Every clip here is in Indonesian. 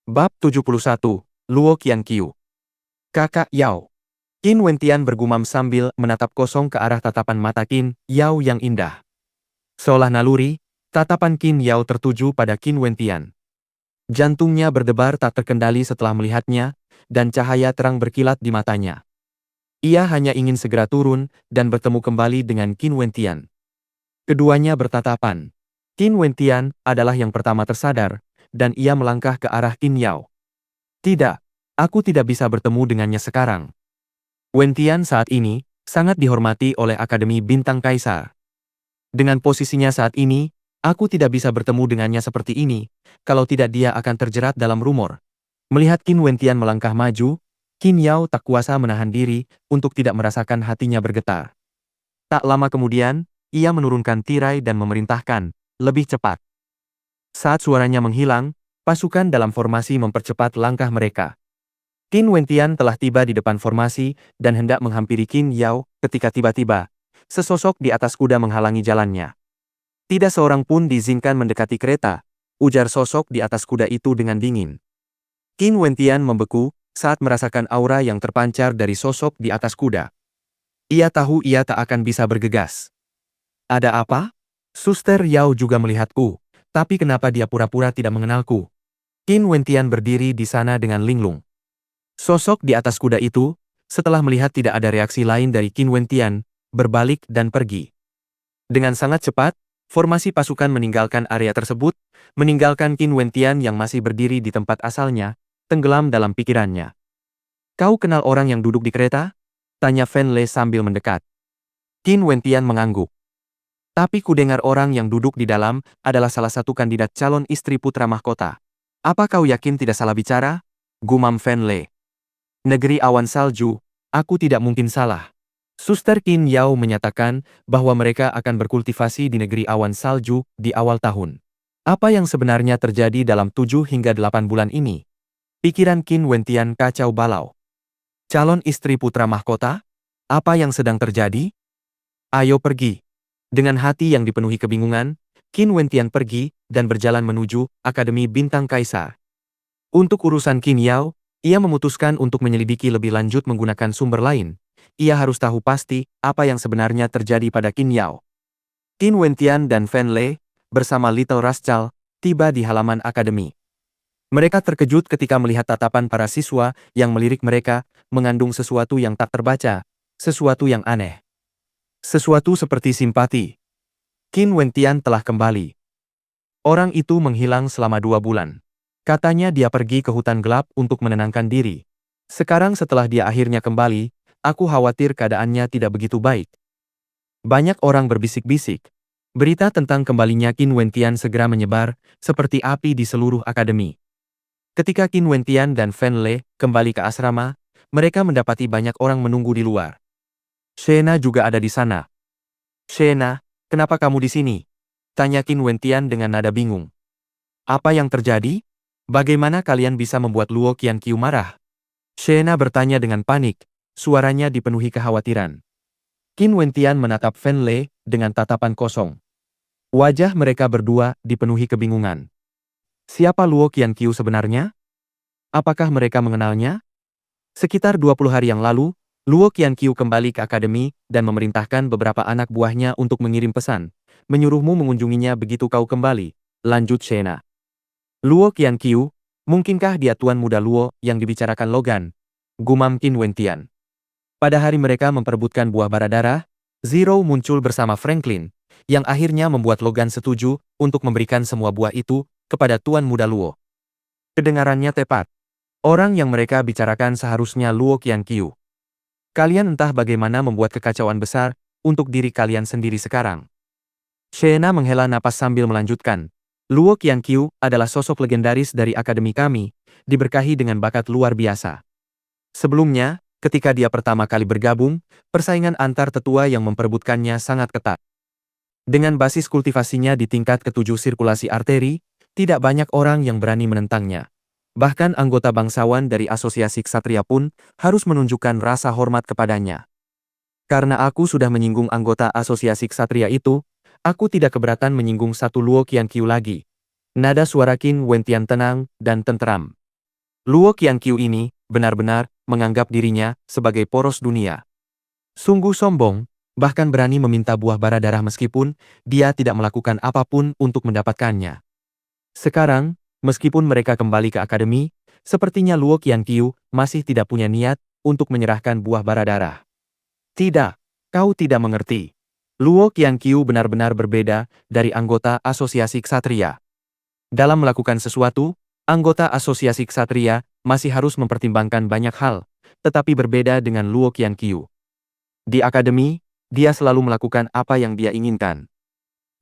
Bab 71, Luo Qianqiu. Kakak Yao. Qin Wentian bergumam sambil menatap kosong ke arah tatapan mata Qin Yao yang indah. Seolah naluri, tatapan Qin Yao tertuju pada Qin Wentian. Jantungnya berdebar tak terkendali setelah melihatnya, dan cahaya terang berkilat di matanya. Ia hanya ingin segera turun dan bertemu kembali dengan Qin Wentian. Keduanya bertatapan. Qin Wentian adalah yang pertama tersadar, dan ia melangkah ke arah Qin Yao. Tidak, aku tidak bisa bertemu dengannya sekarang. Wentian saat ini sangat dihormati oleh Akademi Bintang Kaisar. Dengan posisinya saat ini, aku tidak bisa bertemu dengannya seperti ini, kalau tidak dia akan terjerat dalam rumor. Melihat Qin Wentian melangkah maju, Qin Yao tak kuasa menahan diri untuk tidak merasakan hatinya bergetar. Tak lama kemudian, ia menurunkan tirai dan memerintahkan, lebih cepat. Saat suaranya menghilang, pasukan dalam formasi mempercepat langkah mereka. Qin Wentian telah tiba di depan formasi dan hendak menghampiri Qin Yao ketika tiba-tiba, sesosok di atas kuda menghalangi jalannya. Tidak seorang pun diizinkan mendekati kereta, ujar sosok di atas kuda itu dengan dingin. Qin Wentian membeku saat merasakan aura yang terpancar dari sosok di atas kuda. Ia tahu ia tak akan bisa bergegas. Ada apa? Suster Yao juga melihatku, tapi kenapa dia pura-pura tidak mengenalku? Qin Wentian berdiri di sana dengan linglung. Sosok di atas kuda itu, setelah melihat tidak ada reaksi lain dari Qin Wentian, berbalik dan pergi. Dengan sangat cepat, formasi pasukan meninggalkan area tersebut, meninggalkan Qin Wentian yang masih berdiri di tempat asalnya, tenggelam dalam pikirannya. Kau kenal orang yang duduk di kereta? Tanya Fen Lei sambil mendekat. Qin Wentian mengangguk. Tapi kudengar orang yang duduk di dalam adalah salah satu kandidat calon istri putra mahkota. Apa kau yakin tidak salah bicara? Gumam Fen Lei. Negeri awan salju, aku tidak mungkin salah. Suster Qin Yao menyatakan bahwa mereka akan berkultivasi di negeri awan salju di awal tahun. Apa yang sebenarnya terjadi dalam 7 hingga 8 bulan ini? Pikiran Qin Wentian kacau balau. Calon istri putra mahkota? Apa yang sedang terjadi? Ayo pergi. Dengan hati yang dipenuhi kebingungan, Qin Wentian pergi dan berjalan menuju Akademi Bintang Kaisar. Untuk urusan Qin Yao, ia memutuskan untuk menyelidiki lebih lanjut menggunakan sumber lain. Ia harus tahu pasti apa yang sebenarnya terjadi pada Qin Yao. Qin Wentian dan Fen Lei, bersama Little Rascal, tiba di halaman akademi. Mereka terkejut ketika melihat tatapan para siswa yang melirik mereka, mengandung sesuatu yang tak terbaca, sesuatu yang aneh. Sesuatu seperti simpati. Qin Wentian telah kembali. Orang itu menghilang selama 2 bulan. Katanya dia pergi ke hutan gelap untuk menenangkan diri. Sekarang setelah dia akhirnya kembali, aku khawatir keadaannya tidak begitu baik. Banyak orang berbisik-bisik. Berita tentang kembalinya Qin Wentian segera menyebar, seperti api di seluruh akademi. Ketika Qin Wentian dan Fen Lei kembali ke asrama, mereka mendapati banyak orang menunggu di luar. Shena juga ada di sana. Shena, kenapa kamu di sini? Tanya Qin Wentian dengan nada bingung. Apa yang terjadi? Bagaimana kalian bisa membuat Luo Qianqiu marah? Shena bertanya dengan panik, suaranya dipenuhi kekhawatiran. Qin Wentian menatap Fen Lei dengan tatapan kosong. Wajah mereka berdua dipenuhi kebingungan. Siapa Luo Qianqiu sebenarnya? Apakah mereka mengenalnya? Sekitar 20 hari yang lalu, Luo Qianqiu kembali ke akademi dan memerintahkan beberapa anak buahnya untuk mengirim pesan, menyuruhmu mengunjunginya begitu kau kembali, lanjut Shena. Luo Qianqiu, mungkinkah dia tuan muda Luo yang dibicarakan Logan? Gumam Qin Wentian. Pada hari mereka memperebutkan buah bara darah, Zero muncul bersama Franklin, yang akhirnya membuat Logan setuju untuk memberikan semua buah itu kepada tuan muda Luo. Kedengarannya tepat. Orang yang mereka bicarakan seharusnya Luo Qianqiu. Kalian entah bagaimana membuat kekacauan besar untuk diri kalian sendiri sekarang. Shena menghela napas sambil melanjutkan. Luo Qianqiu adalah sosok legendaris dari akademi kami, diberkahi dengan bakat luar biasa. Sebelumnya, ketika dia pertama kali bergabung, persaingan antar tetua yang memperebutkannya sangat ketat. Dengan basis kultivasinya di tingkat ke-7 sirkulasi arteri, tidak banyak orang yang berani menentangnya. Bahkan anggota bangsawan dari asosiasi ksatria pun harus menunjukkan rasa hormat kepadanya. Karena aku sudah menyinggung anggota asosiasi ksatria itu, aku tidak keberatan menyinggung satu Luo Qianqiu lagi. Nada suara Qin Wentian tenang dan tenteram. Luo Qianqiu ini benar-benar menganggap dirinya sebagai poros dunia. Sungguh sombong, bahkan berani meminta buah bara darah meskipun dia tidak melakukan apapun untuk mendapatkannya. Sekarang, meskipun mereka kembali ke akademi, sepertinya Luo Qianqiu masih tidak punya niat untuk menyerahkan buah bara darah. Tidak, kau tidak mengerti. Luo Qianqiu benar-benar berbeda dari anggota asosiasi ksatria. Dalam melakukan sesuatu, anggota asosiasi ksatria masih harus mempertimbangkan banyak hal, tetapi berbeda dengan Luo Qianqiu. Di akademi, dia selalu melakukan apa yang dia inginkan.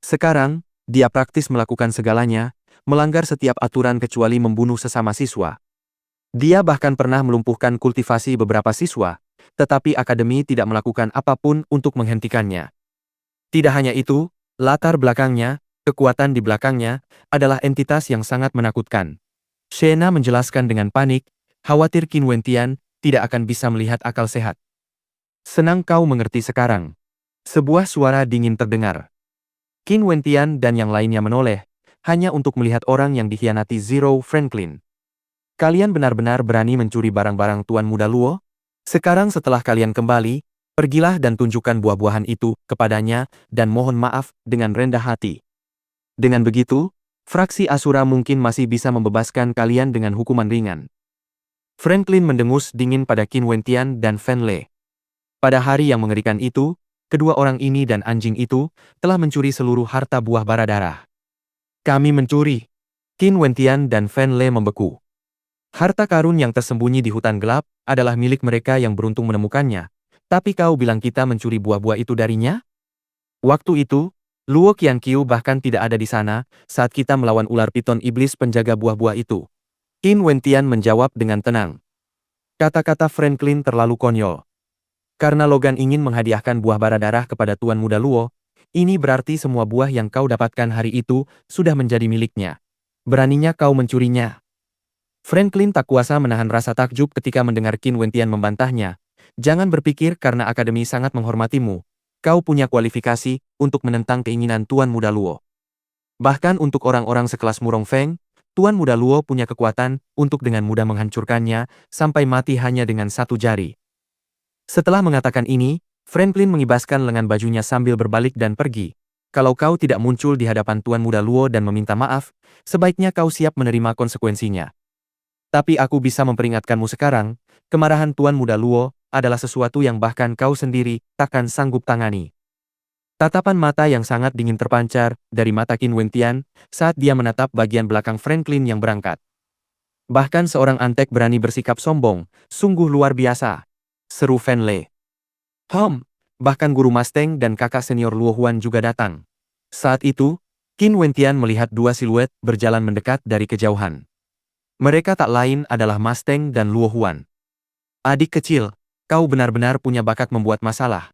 Sekarang, dia praktis melakukan segalanya, melanggar setiap aturan kecuali membunuh sesama siswa. Dia bahkan pernah melumpuhkan kultivasi beberapa siswa, tetapi akademi tidak melakukan apapun untuk menghentikannya. Tidak hanya itu, latar belakangnya, kekuatan di belakangnya, adalah entitas yang sangat menakutkan. Shena menjelaskan dengan panik, khawatir Qin Wentian tidak akan bisa melihat akal sehat. Senang kau mengerti sekarang. Sebuah suara dingin terdengar. Qin Wentian dan yang lainnya menoleh, hanya untuk melihat orang yang dikhianati Zero Franklin. Kalian benar-benar berani mencuri barang-barang Tuan Muda Luo? Sekarang setelah kalian kembali, pergilah dan tunjukkan buah-buahan itu kepadanya dan mohon maaf dengan rendah hati. Dengan begitu, fraksi Asura mungkin masih bisa membebaskan kalian dengan hukuman ringan. Franklin mendengus dingin pada Qin Wentian dan Fan Le. Pada hari yang mengerikan itu, kedua orang ini dan anjing itu telah mencuri seluruh harta buah bara darah. Kami mencuri. Qin Wentian dan Fan Le membeku. Harta karun yang tersembunyi di hutan gelap adalah milik mereka yang beruntung menemukannya. Tapi kau bilang kita mencuri buah-buah itu darinya? Waktu itu, Luo Qianqiu bahkan tidak ada di sana saat kita melawan ular piton iblis penjaga buah-buah itu. Qin Wentian menjawab dengan tenang. Kata-kata Franklin terlalu konyol. Karena Logan ingin menghadiahkan buah bara darah kepada Tuan Muda Luo, ini berarti semua buah yang kau dapatkan hari itu sudah menjadi miliknya. Beraninya kau mencurinya. Franklin tak kuasa menahan rasa takjub ketika mendengar Qin Wentian membantahnya. Jangan berpikir karena akademi sangat menghormatimu, kau punya kualifikasi untuk menentang keinginan Tuan Muda Luo. Bahkan untuk orang-orang sekelas Murong Feng, Tuan Muda Luo punya kekuatan untuk dengan mudah menghancurkannya sampai mati hanya dengan satu jari. Setelah mengatakan ini, Franklin mengibaskan lengan bajunya sambil berbalik dan pergi. Kalau kau tidak muncul di hadapan Tuan Muda Luo dan meminta maaf, sebaiknya kau siap menerima konsekuensinya. Tapi aku bisa memperingatkanmu sekarang, kemarahan Tuan Muda Luo adalah sesuatu yang bahkan kau sendiri takkan sanggup tangani. Tatapan mata yang sangat dingin terpancar dari mata Qin Wentian saat dia menatap bagian belakang Franklin yang berangkat. Bahkan seorang antek berani bersikap sombong, sungguh luar biasa. Seru Fan Le. Bahkan guru Mustang dan kakak senior Luo Huan juga datang. Saat itu, Qin Wentian melihat dua siluet berjalan mendekat dari kejauhan. Mereka tak lain adalah Mustang dan Luo Huan. Adik kecil, kau benar-benar punya bakat membuat masalah.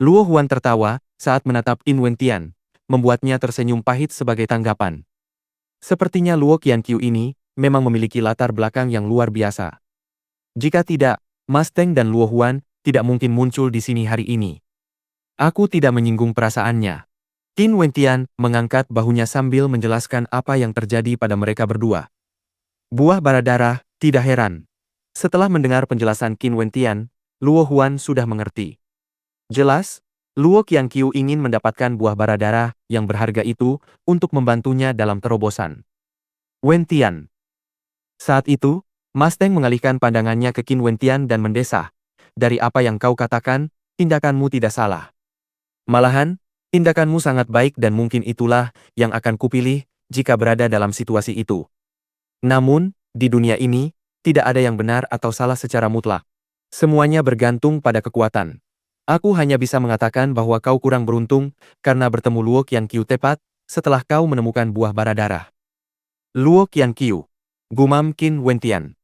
Luo Huan tertawa saat menatap Qin Wentian, membuatnya tersenyum pahit sebagai tanggapan. Sepertinya Luo Qianqiu ini memang memiliki latar belakang yang luar biasa. Jika tidak, Mustang dan Luo Huan tidak mungkin muncul di sini hari ini. Aku tidak menyinggung perasaannya. Qin Wentian mengangkat bahunya sambil menjelaskan apa yang terjadi pada mereka berdua. Buah bara darah, tidak heran. Setelah mendengar penjelasan Qin Wentian, Luo Huan sudah mengerti. Jelas, Luo Qianqiu ingin mendapatkan buah bara darah yang berharga itu untuk membantunya dalam terobosan. Wentian. Saat itu, Mustang mengalihkan pandangannya ke Qin Wentian dan mendesah. Dari apa yang kau katakan, tindakanmu tidak salah. Malahan, tindakanmu sangat baik dan mungkin itulah yang akan kupilih jika berada dalam situasi itu. Namun, di dunia ini, tidak ada yang benar atau salah secara mutlak. Semuanya bergantung pada kekuatan. Aku hanya bisa mengatakan bahwa kau kurang beruntung karena bertemu Luo Qianqiu tepat setelah kau menemukan buah bara darah. Luo Qianqiu, gumam Qin Wentian.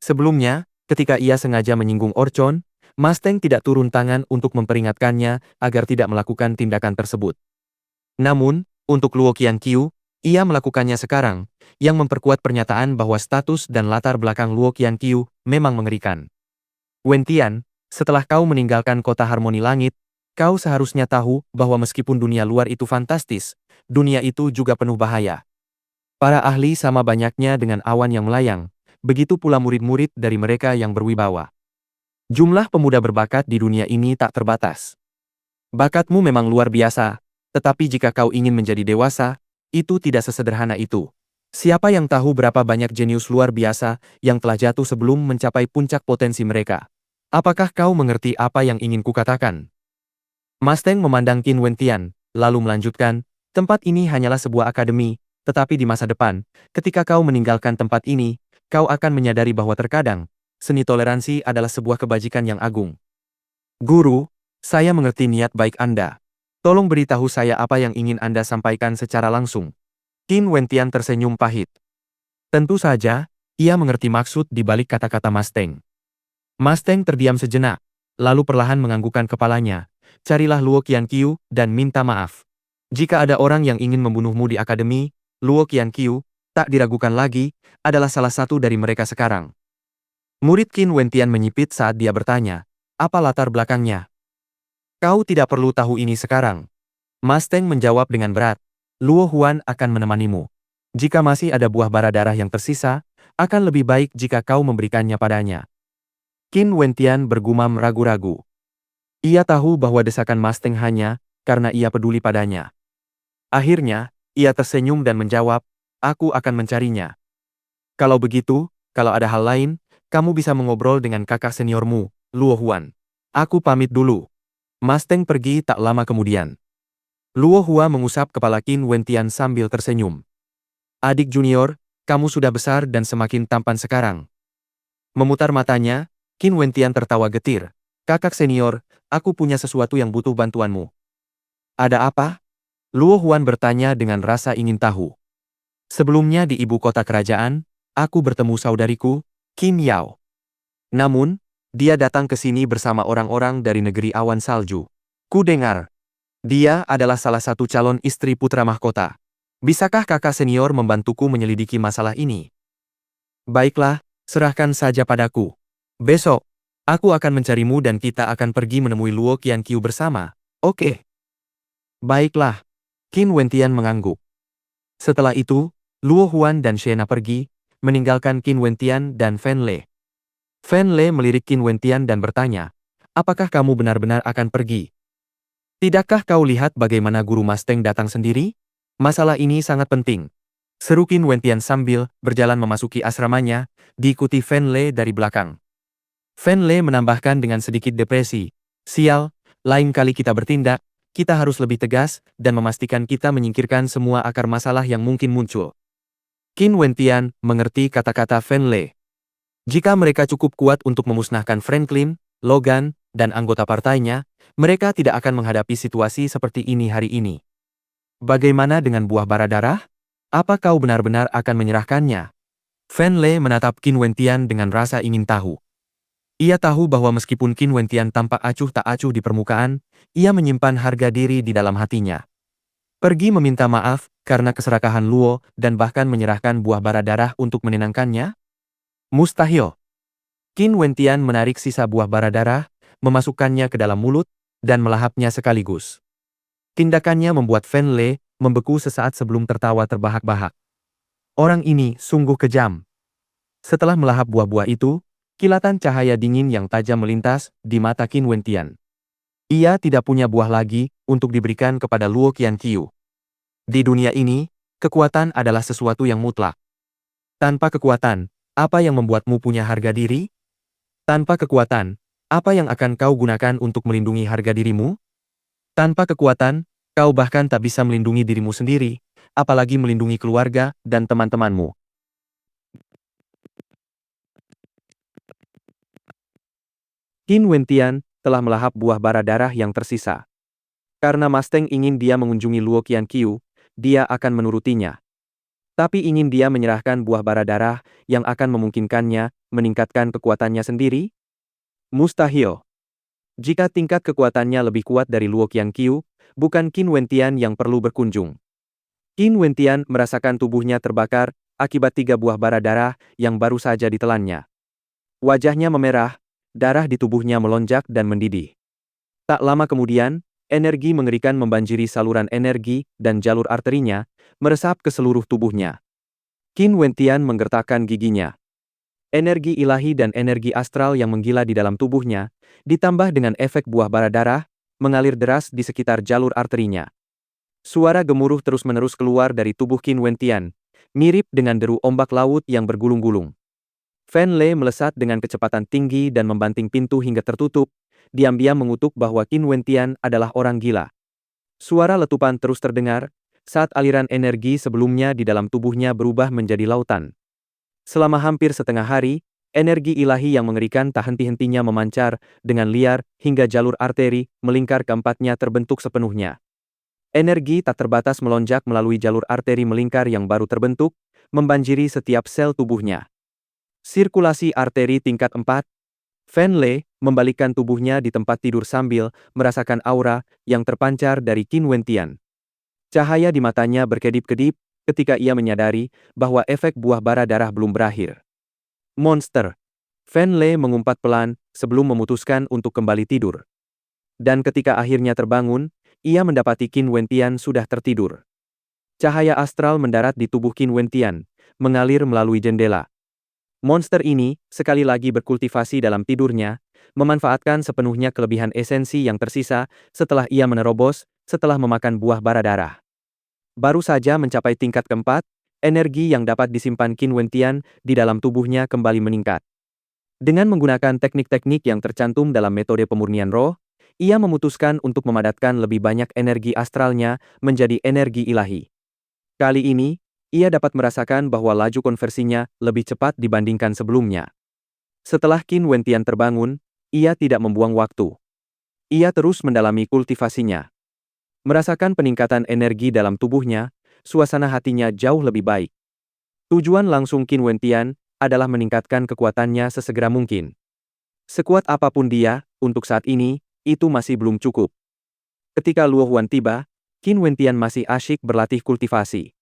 Sebelumnya, ketika ia sengaja menyinggung Orchon, Mustang tidak turun tangan untuk memperingatkannya agar tidak melakukan tindakan tersebut. Namun, untuk Luo Qianqiu, ia melakukannya sekarang, yang memperkuat pernyataan bahwa status dan latar belakang Luo Qianqiu memang mengerikan. Wentian, setelah kau meninggalkan kota Harmoni Langit, kau seharusnya tahu bahwa meskipun dunia luar itu fantastis, dunia itu juga penuh bahaya. Para ahli sama banyaknya dengan awan yang melayang, begitu pula murid-murid dari mereka yang berwibawa. Jumlah pemuda berbakat di dunia ini tak terbatas. Bakatmu memang luar biasa, tetapi jika kau ingin menjadi dewasa, itu tidak sesederhana itu. Siapa yang tahu berapa banyak jenius luar biasa yang telah jatuh sebelum mencapai puncak potensi mereka? Apakah kau mengerti apa yang ingin kukatakan? Mustang memandang Qin Wentian, lalu melanjutkan, tempat ini hanyalah sebuah akademi, tetapi di masa depan, ketika kau meninggalkan tempat ini, kau akan menyadari bahwa terkadang, seni toleransi adalah sebuah kebajikan yang agung. Guru, saya mengerti niat baik Anda. Tolong beritahu saya apa yang ingin Anda sampaikan secara langsung. Qin Wentian tersenyum pahit. Tentu saja, ia mengerti maksud di balik kata-kata Mustang. Mustang terdiam sejenak, lalu perlahan menganggukkan kepalanya. Carilah Luo Qianqiu dan minta maaf. Jika ada orang yang ingin membunuhmu di akademi, Luo Qianqiu, tak diragukan lagi, adalah salah satu dari mereka sekarang. Murid Qin Wentian menyipit saat dia bertanya, apa latar belakangnya? Kau tidak perlu tahu ini sekarang. Mustang menjawab dengan berat, Luo Huan akan menemanimu. Jika masih ada buah bara darah yang tersisa, akan lebih baik jika kau memberikannya padanya. Qin Wentian bergumam ragu-ragu. Ia tahu bahwa desakan Mustang hanya karena ia peduli padanya. Akhirnya, ia tersenyum dan menjawab, aku akan mencarinya. Kalau begitu, kalau ada hal lain, kamu bisa mengobrol dengan kakak seniormu, Luo Huan. Aku pamit dulu. Mustang pergi tak lama kemudian. Luo Huan mengusap kepala Qin Wentian sambil tersenyum. Adik junior, kamu sudah besar dan semakin tampan sekarang. Memutar matanya, Qin Wentian tertawa getir. Kakak senior, aku punya sesuatu yang butuh bantuanmu. Ada apa? Luo Huan bertanya dengan rasa ingin tahu. Sebelumnya di ibu kota kerajaan, aku bertemu saudariku, Qin Yao. Namun, dia datang ke sini bersama orang-orang dari negeri awan salju. Ku dengar, dia adalah salah satu calon istri putra mahkota. Bisakah kakak senior membantuku menyelidiki masalah ini? Baiklah, serahkan saja padaku. Besok, aku akan mencarimu dan kita akan pergi menemui Luo Qianqiu bersama. Oke. Baiklah. Qin Wentian mengangguk. Setelah itu, Luo Huan dan Shena pergi, meninggalkan Qin Wentian dan Fan Le. Fan Le melirik Qin Wentian dan bertanya, apakah kamu benar-benar akan pergi? Tidakkah kau lihat bagaimana guru Mustang datang sendiri? Masalah ini sangat penting. Seru Qin Wentian sambil berjalan memasuki asramanya, diikuti Fan Le dari belakang. Fan Le menambahkan dengan sedikit depresi, sial, lain kali kita bertindak, kita harus lebih tegas dan memastikan kita menyingkirkan semua akar masalah yang mungkin muncul. Qin Wentian mengerti kata-kata Fan Le. Jika mereka cukup kuat untuk memusnahkan Franklin, Logan, dan anggota partainya, mereka tidak akan menghadapi situasi seperti ini hari ini. Bagaimana dengan buah bara darah? Apa kau benar-benar akan menyerahkannya? Fan Le menatap Qin Wentian dengan rasa ingin tahu. Ia tahu bahwa meskipun Qin Wentian tampak acuh tak acuh di permukaan, ia menyimpan harga diri di dalam hatinya. Pergi meminta maaf karena keserakahan Luo dan bahkan menyerahkan buah bara darah untuk menenangkannya? Mustahil. Qin Wentian menarik sisa buah bara darah, memasukkannya ke dalam mulut, dan melahapnya sekaligus. Tindakannya membuat Fan Le membeku sesaat sebelum tertawa terbahak-bahak. Orang ini sungguh kejam. Setelah melahap buah-buah itu, kilatan cahaya dingin yang tajam melintas di mata Qin Wentian. Ia tidak punya buah lagi untuk diberikan kepada Luo Qianqiu. Di dunia ini, kekuatan adalah sesuatu yang mutlak. Tanpa kekuatan, apa yang membuatmu punya harga diri? Tanpa kekuatan, apa yang akan kau gunakan untuk melindungi harga dirimu? Tanpa kekuatan, kau bahkan tak bisa melindungi dirimu sendiri, apalagi melindungi keluarga dan teman-temanmu. Qin Wentian telah melahap buah bara darah yang tersisa. Karena Mustang ingin dia mengunjungi Luo Qianqiu, dia akan menurutinya. Tapi ingin dia menyerahkan buah bara darah yang akan memungkinkannya meningkatkan kekuatannya sendiri? Mustahil. Jika tingkat kekuatannya lebih kuat dari Luo Qianqiu, bukan Qin Wentian yang perlu berkunjung. Qin Wentian merasakan tubuhnya terbakar akibat 3 buah bara darah yang baru saja ditelannya. Wajahnya memerah, darah di tubuhnya melonjak dan mendidih. Tak lama kemudian, energi mengerikan membanjiri saluran energi dan jalur arterinya, meresap ke seluruh tubuhnya. Qin Wentian menggertakkan giginya. Energi ilahi dan energi astral yang menggila di dalam tubuhnya, ditambah dengan efek buah bara darah, mengalir deras di sekitar jalur arterinya. Suara gemuruh terus-menerus keluar dari tubuh Qin Wentian, mirip dengan deru ombak laut yang bergulung-gulung. Fan Lei melesat dengan kecepatan tinggi dan membanting pintu hingga tertutup, diam-diam mengutuk bahwa Qin Wentian adalah orang gila. Suara letupan terus terdengar, saat aliran energi sebelumnya di dalam tubuhnya berubah menjadi lautan. Selama hampir setengah hari, energi ilahi yang mengerikan tak henti-hentinya memancar dengan liar hingga jalur arteri melingkar keempatnya terbentuk sepenuhnya. Energi tak terbatas melonjak melalui jalur arteri melingkar yang baru terbentuk, membanjiri setiap sel tubuhnya. Sirkulasi arteri tingkat 4. Fan Lei membalikkan tubuhnya di tempat tidur sambil merasakan aura yang terpancar dari Qin Wentian. Cahaya di matanya berkedip-kedip ketika ia menyadari bahwa efek buah bara darah belum berakhir. Monster! Fan Lei mengumpat pelan sebelum memutuskan untuk kembali tidur. Dan ketika akhirnya terbangun, ia mendapati Qin Wentian sudah tertidur. Cahaya astral mendarat di tubuh Qin Wentian, mengalir melalui jendela. Monster ini, sekali lagi berkultivasi dalam tidurnya, memanfaatkan sepenuhnya kelebihan esensi yang tersisa setelah ia menerobos, setelah memakan buah bara darah. Baru saja mencapai tingkat keempat, energi yang dapat disimpan Qin Wentian di dalam tubuhnya kembali meningkat. Dengan menggunakan teknik-teknik yang tercantum dalam metode pemurnian roh, ia memutuskan untuk memadatkan lebih banyak energi astralnya menjadi energi ilahi. Kali ini, ia dapat merasakan bahwa laju konversinya lebih cepat dibandingkan sebelumnya. Setelah Qin Wentian terbangun, ia tidak membuang waktu. Ia terus mendalami kultivasinya. Merasakan peningkatan energi dalam tubuhnya, suasana hatinya jauh lebih baik. Tujuan langsung Qin Wentian adalah meningkatkan kekuatannya sesegera mungkin. Sekuat apapun dia, untuk saat ini, itu masih belum cukup. Ketika Luo Huan tiba, Qin Wentian masih asyik berlatih kultivasi.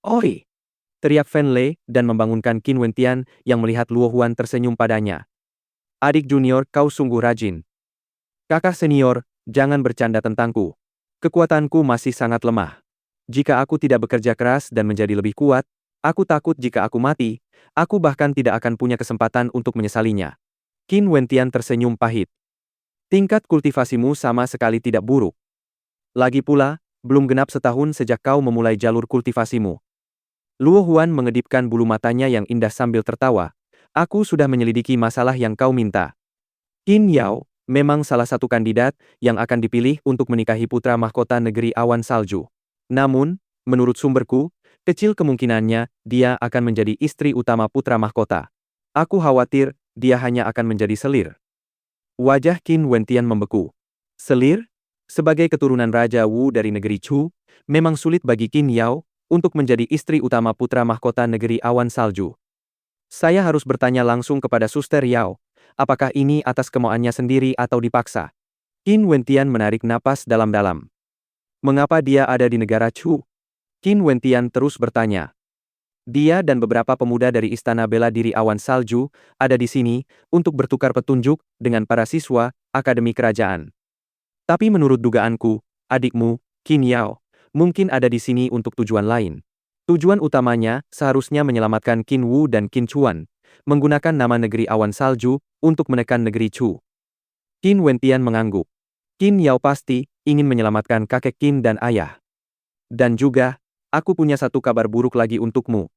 "Oi!" teriak Fan Lei dan membangunkan Qin Wentian yang melihat Luo Huan tersenyum padanya. "Adik junior, kau sungguh rajin." "Kakak senior, jangan bercanda tentangku. Kekuatanku masih sangat lemah. Jika aku tidak bekerja keras dan menjadi lebih kuat, aku takut jika aku mati, aku bahkan tidak akan punya kesempatan untuk menyesalinya." Qin Wentian tersenyum pahit. "Tingkat kultivasimu sama sekali tidak buruk. Lagi pula, belum genap setahun sejak kau memulai jalur kultivasimu." Luo Huan mengedipkan bulu matanya yang indah sambil tertawa. "Aku sudah menyelidiki masalah yang kau minta. Qin Yao memang salah satu kandidat yang akan dipilih untuk menikahi putra mahkota negeri awan salju. Namun, menurut sumberku, kecil kemungkinannya dia akan menjadi istri utama putra mahkota. Aku khawatir dia hanya akan menjadi selir." Wajah Qin Wentian membeku. Selir? Sebagai keturunan Raja Wu dari negeri Chu, memang sulit bagi Qin Yao untuk menjadi istri utama putra mahkota negeri awan salju. Saya harus bertanya langsung kepada Suster Yao, apakah ini atas kemauannya sendiri atau dipaksa? Qin Wentian menarik napas dalam-dalam. Mengapa dia ada di negara Chu? Qin Wentian terus bertanya. Dia dan beberapa pemuda dari Istana Bela Diri Awan Salju ada di sini untuk bertukar petunjuk dengan para siswa Akademi Kerajaan. Tapi menurut dugaanku, adikmu, Qin Yao, mungkin ada di sini untuk tujuan lain. Tujuan utamanya seharusnya menyelamatkan Qin Wu dan Qin Chuan, menggunakan nama negeri awan salju untuk menekan negeri Chu. Qin Wentian mengangguk. Qin Yao pasti ingin menyelamatkan kakek Qin dan ayah. Dan juga, aku punya satu kabar buruk lagi untukmu.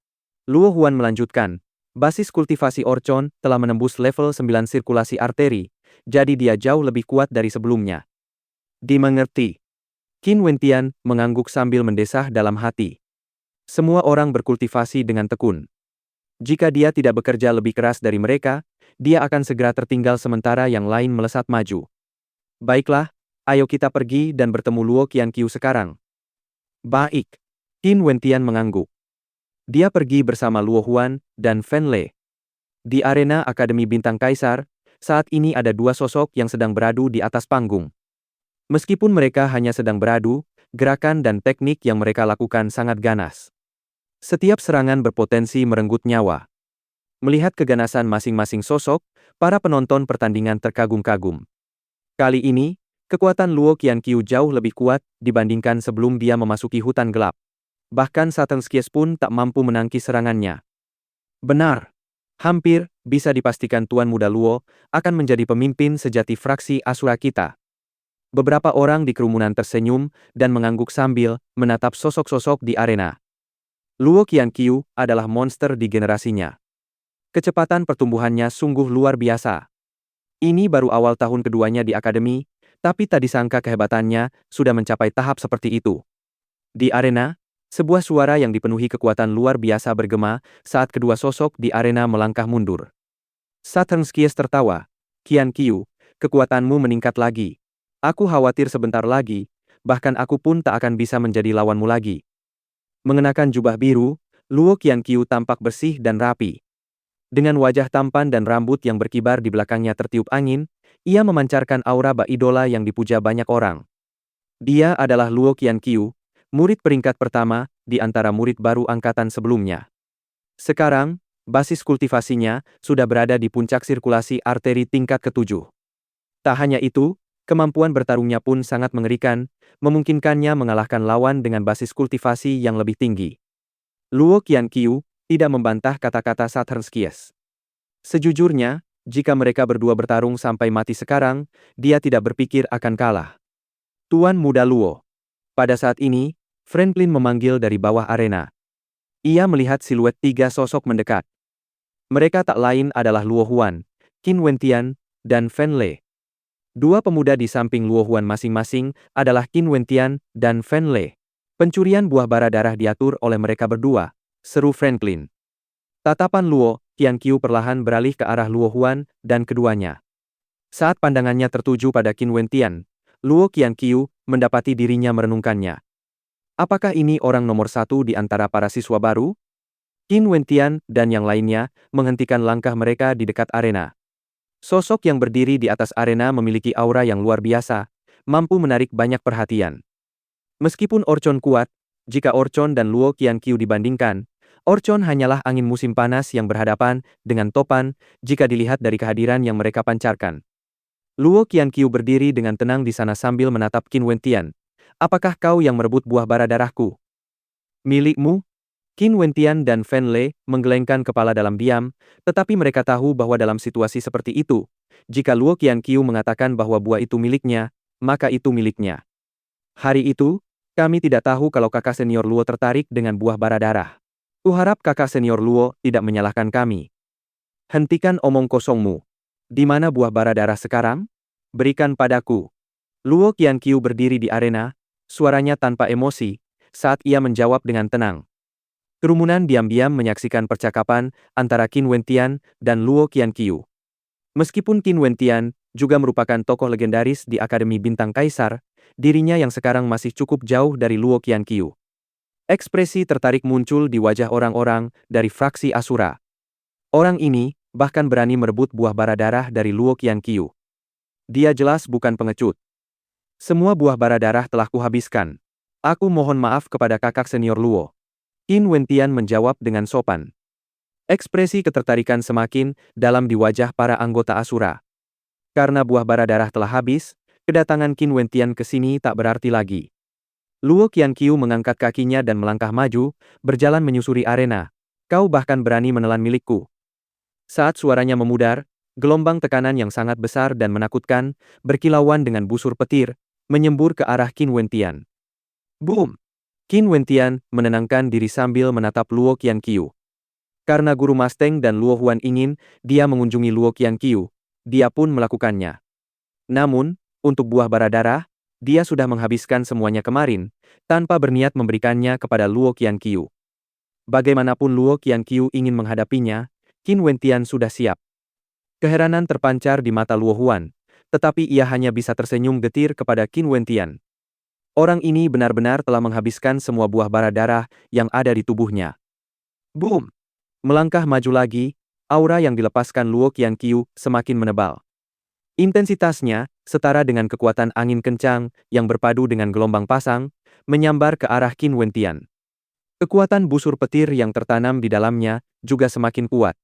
Luo Huan melanjutkan, basis kultivasi Orchon telah menembus level 9 sirkulasi arteri, jadi dia jauh lebih kuat dari sebelumnya. Dimengerti. Qin Wentian mengangguk sambil mendesah dalam hati. Semua orang berkultivasi dengan tekun. Jika dia tidak bekerja lebih keras dari mereka, dia akan segera tertinggal sementara yang lain melesat maju. Baiklah, ayo kita pergi dan bertemu Luo Qianqiu sekarang. Baik. Qin Wentian mengangguk. Dia pergi bersama Luo Huan dan Fan Lei. Di arena Akademi Bintang Kaisar, saat ini ada dua sosok yang sedang beradu di atas panggung. Meskipun mereka hanya sedang beradu, gerakan dan teknik yang mereka lakukan sangat ganas. Setiap serangan berpotensi merenggut nyawa. Melihat keganasan masing-masing sosok, para penonton pertandingan terkagum-kagum. Kali ini, kekuatan Luo Qianqiu jauh lebih kuat dibandingkan sebelum dia memasuki hutan gelap. Bahkan Satan Skies pun tak mampu menangkis serangannya. Benar. Hampir bisa dipastikan Tuan Muda Luo akan menjadi pemimpin sejati fraksi Asura kita. Beberapa orang di kerumunan tersenyum dan mengangguk sambil menatap sosok-sosok di arena. Luo Qianqiu adalah monster di generasinya. Kecepatan pertumbuhannya sungguh luar biasa. Ini baru awal tahun keduanya di akademi, tapi tak disangka kehebatannya sudah mencapai tahap seperti itu. Di arena, sebuah suara yang dipenuhi kekuatan luar biasa bergema saat kedua sosok di arena melangkah mundur. Saturn Skies tertawa. Qianqiu, kekuatanmu meningkat lagi. Aku khawatir sebentar lagi, bahkan aku pun tak akan bisa menjadi lawanmu lagi. Mengenakan jubah biru, Luo Qianqiu tampak bersih dan rapi. Dengan wajah tampan dan rambut yang berkibar di belakangnya tertiup angin, ia memancarkan aura bak idola yang dipuja banyak orang. Dia adalah Luo Qianqiu, murid peringkat pertama di antara murid baru angkatan sebelumnya. Sekarang, basis kultivasinya sudah berada di puncak sirkulasi arteri tingkat ke-7. Tak hanya itu, kemampuan bertarungnya pun sangat mengerikan, memungkinkannya mengalahkan lawan dengan basis kultivasi yang lebih tinggi. Luo Qianqiu tidak membantah kata-kata Saturn Skies. Sejujurnya, jika mereka berdua bertarung sampai mati sekarang, dia tidak berpikir akan kalah. Tuan Muda Luo. Pada saat ini, Franklin memanggil dari bawah arena. Ia melihat siluet tiga sosok mendekat. Mereka tak lain adalah Luo Huan, Qin Wentian, dan Fan Lei. Dua pemuda di samping Luo Huan masing-masing adalah Qin Wentian dan Fan Lei. Pencurian buah bara darah diatur oleh mereka berdua, seru Franklin. Tatapan Luo Qianqiu perlahan beralih ke arah Luo Huan dan keduanya. Saat pandangannya tertuju pada Qin Wentian, Luo Qianqiu mendapati dirinya merenungkannya. Apakah ini orang nomor satu di antara para siswa baru? Qin Wentian dan yang lainnya menghentikan langkah mereka di dekat arena. Sosok yang berdiri di atas arena memiliki aura yang luar biasa, mampu menarik banyak perhatian. Meskipun Orchon kuat, jika Orchon dan Luo Qianqiu dibandingkan, Orchon hanyalah angin musim panas yang berhadapan dengan topan jika dilihat dari kehadiran yang mereka pancarkan. Luo Qianqiu berdiri dengan tenang di sana sambil menatap Qin Wentian. Apakah kau yang merebut buah bara darahku? Milikmu? Qin Wentian dan Fan Lei menggelengkan kepala dalam diam, tetapi mereka tahu bahwa dalam situasi seperti itu, jika Luo Qianqiu mengatakan bahwa buah itu miliknya, maka itu miliknya. Hari itu, kami tidak tahu kalau kakak senior Luo tertarik dengan buah bara darah. Kuharap kakak senior Luo tidak menyalahkan kami. Hentikan omong kosongmu. Di mana buah bara darah sekarang? Berikan padaku. Luo Qianqiu berdiri di arena, suaranya tanpa emosi, saat ia menjawab dengan tenang. Kerumunan diam-diam menyaksikan percakapan antara Qin Wentian dan Luo Qianqiu. Meskipun Qin Wentian juga merupakan tokoh legendaris di Akademi Bintang Kaisar, dirinya yang sekarang masih cukup jauh dari Luo Qianqiu. Ekspresi tertarik muncul di wajah orang-orang dari fraksi Asura. Orang ini bahkan berani merebut buah bara darah dari Luo Qianqiu. Dia jelas bukan pengecut. Semua buah bara darah telah kuhabiskan. Aku mohon maaf kepada kakak senior Luo. Qin Wentian menjawab dengan sopan. Ekspresi ketertarikan semakin dalam di wajah para anggota Asura. Karena buah bara darah telah habis, kedatangan Qin Wentian ke sini tak berarti lagi. Luo Qianqiu mengangkat kakinya dan melangkah maju, berjalan menyusuri arena. Kau bahkan berani menelan milikku. Saat suaranya memudar, gelombang tekanan yang sangat besar dan menakutkan, berkilauan dengan busur petir, menyembur ke arah Qin Wentian. Boom! Qin Wentian menenangkan diri sambil menatap Luo Qianqiu. Karena Guru Masteng dan Luo Huan ingin dia mengunjungi Luo Qianqiu, dia pun melakukannya. Namun, untuk buah bara darah, dia sudah menghabiskan semuanya kemarin, tanpa berniat memberikannya kepada Luo Qianqiu. Bagaimanapun Luo Qianqiu ingin menghadapinya, Qin Wentian sudah siap. Keheranan terpancar di mata Luo Huan, tetapi ia hanya bisa tersenyum getir kepada Qin Wentian. Orang ini benar-benar telah menghabiskan semua buah bara darah yang ada di tubuhnya. Boom! Melangkah maju lagi, aura yang dilepaskan Luo Qianqiu semakin menebal. Intensitasnya, setara dengan kekuatan angin kencang yang berpadu dengan gelombang pasang, menyambar ke arah Qin Wentian. Kekuatan busur petir yang tertanam di dalamnya juga semakin kuat.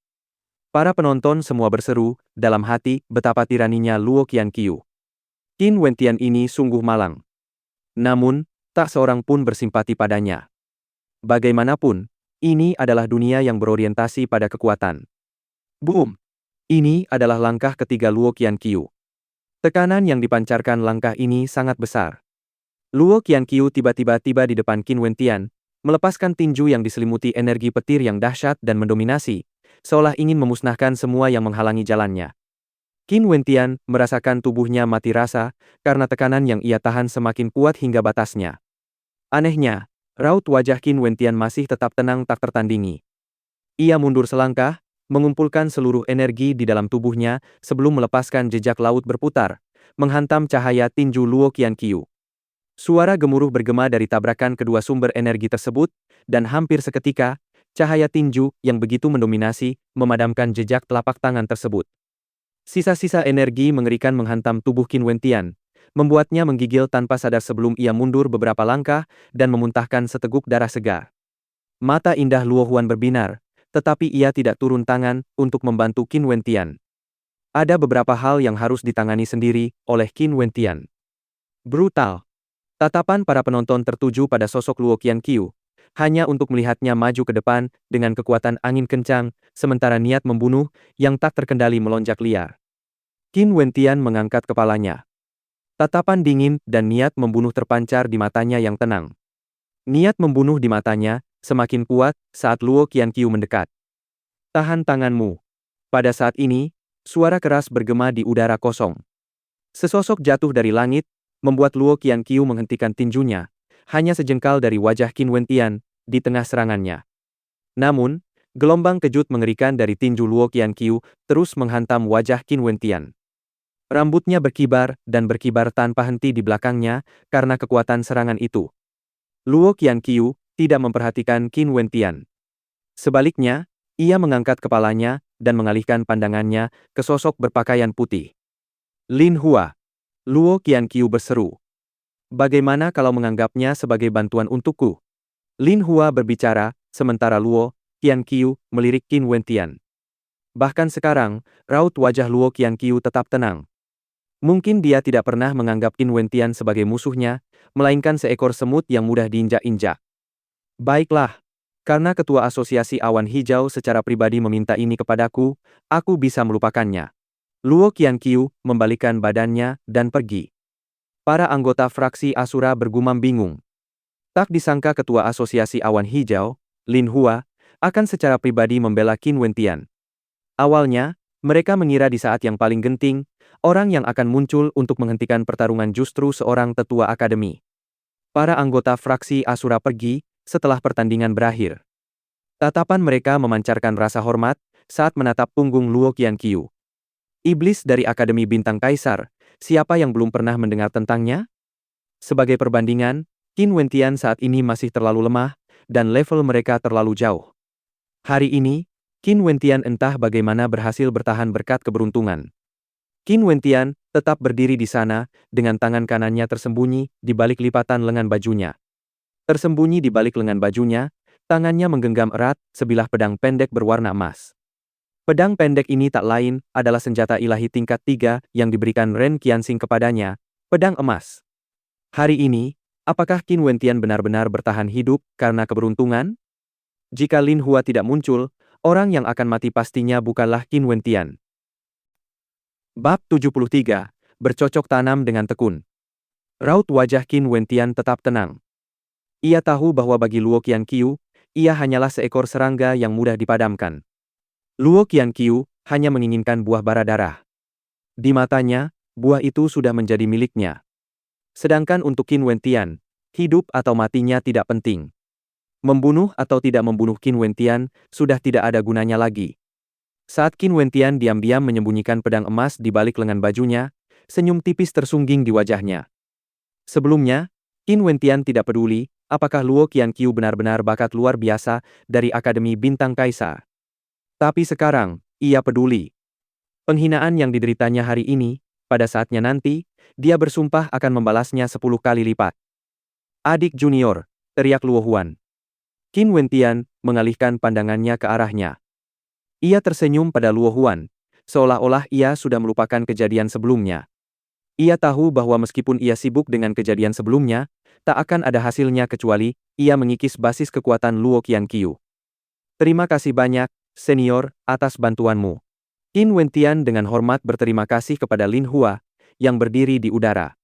Para penonton semua berseru dalam hati betapa tiraninya Luo Qianqiu. Qin Wentian ini sungguh malang. Namun, tak seorang pun bersimpati padanya. Bagaimanapun, ini adalah dunia yang berorientasi pada kekuatan. Boom! Ini adalah langkah ketiga Luo Qianqiu. Tekanan yang dipancarkan langkah ini sangat besar. Luo Qianqiu tiba-tiba tiba di depan Qin Wentian, melepaskan tinju yang diselimuti energi petir yang dahsyat dan mendominasi, seolah ingin memusnahkan semua yang menghalangi jalannya. Qin Wentian merasakan tubuhnya mati rasa, karena tekanan yang ia tahan semakin kuat hingga batasnya. Anehnya, raut wajah Qin Wentian masih tetap tenang tak tertandingi. Ia mundur selangkah, mengumpulkan seluruh energi di dalam tubuhnya sebelum melepaskan jejak laut berputar, menghantam cahaya tinju Luo Qianqiu. Suara gemuruh bergema dari tabrakan kedua sumber energi tersebut, dan hampir seketika, cahaya tinju yang begitu mendominasi memadamkan jejak telapak tangan tersebut. Sisa-sisa energi mengerikan menghantam tubuh Qin Wentian, membuatnya menggigil tanpa sadar sebelum ia mundur beberapa langkah dan memuntahkan seteguk darah segar. Mata indah Luo Huan berbinar, tetapi ia tidak turun tangan untuk membantu Qin Wentian. Ada beberapa hal yang harus ditangani sendiri oleh Qin Wentian. Brutal. Tatapan para penonton tertuju pada sosok Luo Qianqiu, hanya untuk melihatnya maju ke depan dengan kekuatan angin kencang, sementara niat membunuh yang tak terkendali melonjak liar. Qin Wentian mengangkat kepalanya. Tatapan dingin dan niat membunuh terpancar di matanya yang tenang. Niat membunuh di matanya semakin kuat saat Luo Qianqiu mendekat. Tahan tanganmu. Pada saat ini, suara keras bergema di udara kosong. Sesosok jatuh dari langit, membuat Luo Qianqiu menghentikan tinjunya, hanya sejengkal dari wajah Qin Wentian, di tengah serangannya. Namun, gelombang kejut mengerikan dari tinju Luo Qianqiu terus menghantam wajah Qin Wentian. Rambutnya berkibar dan berkibar tanpa henti di belakangnya karena kekuatan serangan itu. Luo Qianqiu tidak memperhatikan Qin Wentian. Sebaliknya, ia mengangkat kepalanya dan mengalihkan pandangannya ke sosok berpakaian putih. Lin Hua. Luo Qianqiu berseru. Bagaimana kalau menganggapnya sebagai bantuan untukku? Lin Hua berbicara, sementara Luo Qianqiu melirik Qin Wentian. Bahkan sekarang, raut wajah Luo Qianqiu tetap tenang. Mungkin dia tidak pernah menganggap Qin Wentian sebagai musuhnya, melainkan seekor semut yang mudah diinjak-injak. Baiklah, karena ketua asosiasi awan hijau secara pribadi meminta ini kepadaku, aku bisa melupakannya. Luo Qianqiu membalikkan badannya dan pergi. Para anggota fraksi Asura bergumam bingung. Tak disangka ketua asosiasi awan hijau, Lin Hua, akan secara pribadi membela Qin Wentian. Awalnya, mereka mengira di saat yang paling genting, orang yang akan muncul untuk menghentikan pertarungan justru seorang tetua akademi. Para anggota fraksi Asura pergi setelah pertandingan berakhir. Tatapan mereka memancarkan rasa hormat saat menatap punggung Luo Qianqiu. Iblis dari Akademi Bintang Kaisar, siapa yang belum pernah mendengar tentangnya? Sebagai perbandingan, Qin Wentian saat ini masih terlalu lemah, dan level mereka terlalu jauh. Hari ini, Qin Wentian entah bagaimana berhasil bertahan berkat keberuntungan. Qin Wentian tetap berdiri di sana, dengan tangan kanannya tersembunyi di balik lipatan lengan bajunya. Tersembunyi di balik lengan bajunya, tangannya menggenggam erat sebilah pedang pendek berwarna emas. Pedang pendek ini tak lain adalah senjata ilahi tingkat 3 yang diberikan Ren Qianxing kepadanya, pedang emas. Hari ini, apakah Qin Wentian benar-benar bertahan hidup karena keberuntungan? Jika Lin Hua tidak muncul, orang yang akan mati pastinya bukanlah Qin Wentian. Bab 73, bercocok tanam dengan tekun. Raut wajah Qin Wentian tetap tenang. Ia tahu bahwa bagi Luo Qianqiu, ia hanyalah seekor serangga yang mudah dipadamkan. Luo Qianqiu hanya menginginkan buah bara darah. Di matanya, buah itu sudah menjadi miliknya. Sedangkan untuk Qin Wentian, hidup atau matinya tidak penting. Membunuh atau tidak membunuh Qin Wentian sudah tidak ada gunanya lagi. Saat Qin Wentian diam-diam menyembunyikan pedang emas di balik lengan bajunya, senyum tipis tersungging di wajahnya. Sebelumnya, Qin Wentian tidak peduli apakah Luo Qianqiu benar-benar bakat luar biasa dari Akademi Bintang Kaisar. Tapi sekarang, ia peduli. Penghinaan yang dideritanya hari ini, pada saatnya nanti, dia bersumpah akan membalasnya 10 kali lipat. Adik junior, teriak Luo Huan. Qin Wentian mengalihkan pandangannya ke arahnya. Ia tersenyum pada Luo Huan, seolah-olah ia sudah melupakan kejadian sebelumnya. Ia tahu bahwa meskipun ia sibuk dengan kejadian sebelumnya, tak akan ada hasilnya kecuali ia mengikis basis kekuatan Luo Qianqiu. Terima kasih banyak, senior, atas bantuanmu. Qin Wentian dengan hormat berterima kasih kepada Lin Hua, yang berdiri di udara.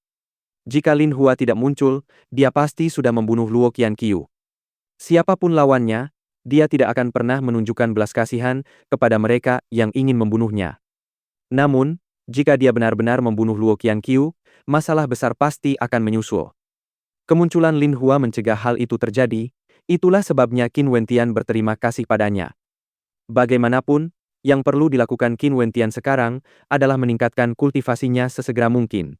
Jika Lin Hua tidak muncul, dia pasti sudah membunuh Luo Qianqiu. Siapapun lawannya, dia tidak akan pernah menunjukkan belas kasihan kepada mereka yang ingin membunuhnya. Namun, jika dia benar-benar membunuh Luo Qianqiu, masalah besar pasti akan menyusul. Kemunculan Lin Hua mencegah hal itu terjadi, itulah sebabnya Qin Wentian berterima kasih padanya. Bagaimanapun, yang perlu dilakukan Qin Wentian sekarang adalah meningkatkan kultivasinya sesegera mungkin.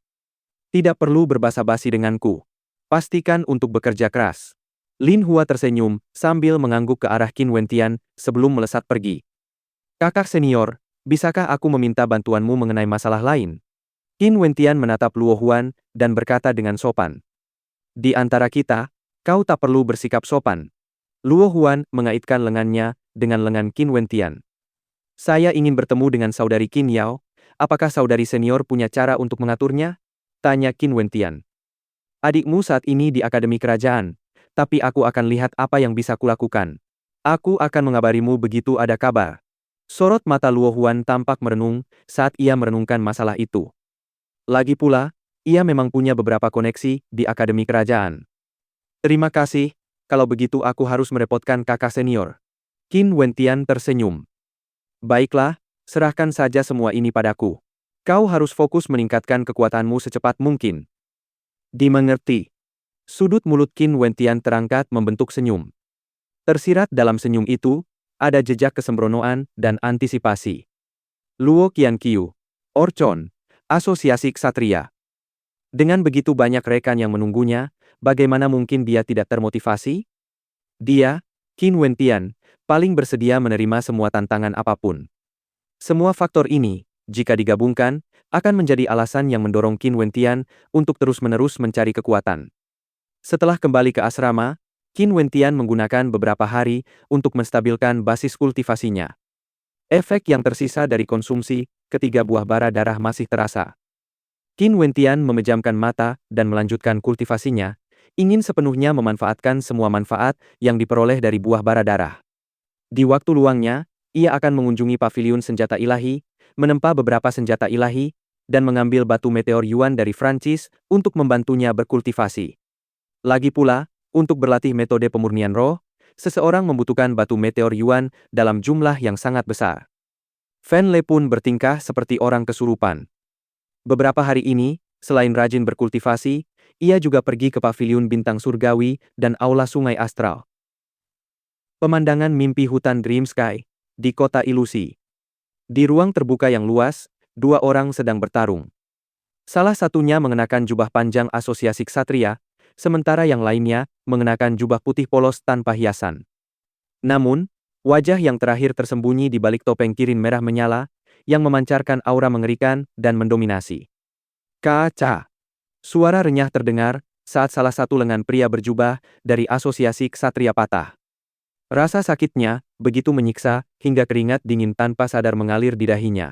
Tidak perlu berbasa-basi denganku. Pastikan untuk bekerja keras. Lin Hua tersenyum sambil mengangguk ke arah Qin Wentian sebelum melesat pergi. Kakak senior, bisakah aku meminta bantuanmu mengenai masalah lain? Qin Wentian menatap Luo Huan dan berkata dengan sopan. Di antara kita, kau tak perlu bersikap sopan. Luo Huan mengaitkan lengannya dengan lengan Qin Wentian. Saya ingin bertemu dengan saudari Qin Yao, apakah saudari senior punya cara untuk mengaturnya? Tanya Qin Wentian. Adikmu saat ini di Akademi Kerajaan, tapi aku akan lihat apa yang bisa kulakukan. Aku akan mengabarimu begitu ada kabar. Sorot mata Luo Huan tampak merenung saat ia merenungkan masalah itu. Lagi pula, ia memang punya beberapa koneksi di Akademi Kerajaan. Terima kasih, kalau begitu aku harus merepotkan kakak senior. Qin Wentian tersenyum. Baiklah, serahkan saja semua ini padaku. Kau harus fokus meningkatkan kekuatanmu secepat mungkin. Dimengerti. Sudut mulut Qin Wentian terangkat membentuk senyum. Tersirat dalam senyum itu, ada jejak kesembronoan dan antisipasi. Luo Qianqiu, Orchon, Asosiasi Ksatria. Dengan begitu banyak rekan yang menunggunya, bagaimana mungkin dia tidak termotivasi? Dia, Qin Wentian, paling bersedia menerima semua tantangan apapun. Semua faktor ini, jika digabungkan, akan menjadi alasan yang mendorong Qin Wentian untuk terus-menerus mencari kekuatan. Setelah kembali ke asrama, Qin Wentian menggunakan beberapa hari untuk menstabilkan basis kultivasinya. Efek yang tersisa dari konsumsi ketiga buah bara darah masih terasa. Qin Wentian memejamkan mata dan melanjutkan kultivasinya, ingin sepenuhnya memanfaatkan semua manfaat yang diperoleh dari buah bara darah. Di waktu luangnya, ia akan mengunjungi paviliun senjata ilahi, menempa beberapa senjata ilahi, dan mengambil batu meteor Yuan dari Prancis untuk membantunya berkultivasi. Lagi pula, untuk berlatih metode pemurnian roh, seseorang membutuhkan batu meteor Yuan dalam jumlah yang sangat besar. Fan Le pun bertingkah seperti orang kesurupan. Beberapa hari ini, selain rajin berkultivasi, ia juga pergi ke paviliun bintang surgawi dan aula sungai astral. Pemandangan mimpi hutan Dream Sky, di kota ilusi. Di ruang terbuka yang luas, dua orang sedang bertarung. Salah satunya mengenakan jubah panjang Asosiasi Ksatria, sementara yang lainnya mengenakan jubah putih polos tanpa hiasan. Namun, wajah yang terakhir tersembunyi di balik topeng kirin merah menyala, yang memancarkan aura mengerikan dan mendominasi. Kaca. Suara renyah terdengar saat salah satu lengan pria berjubah dari Asosiasi Ksatria patah. Rasa sakitnya begitu menyiksa hingga keringat dingin tanpa sadar mengalir di dahinya.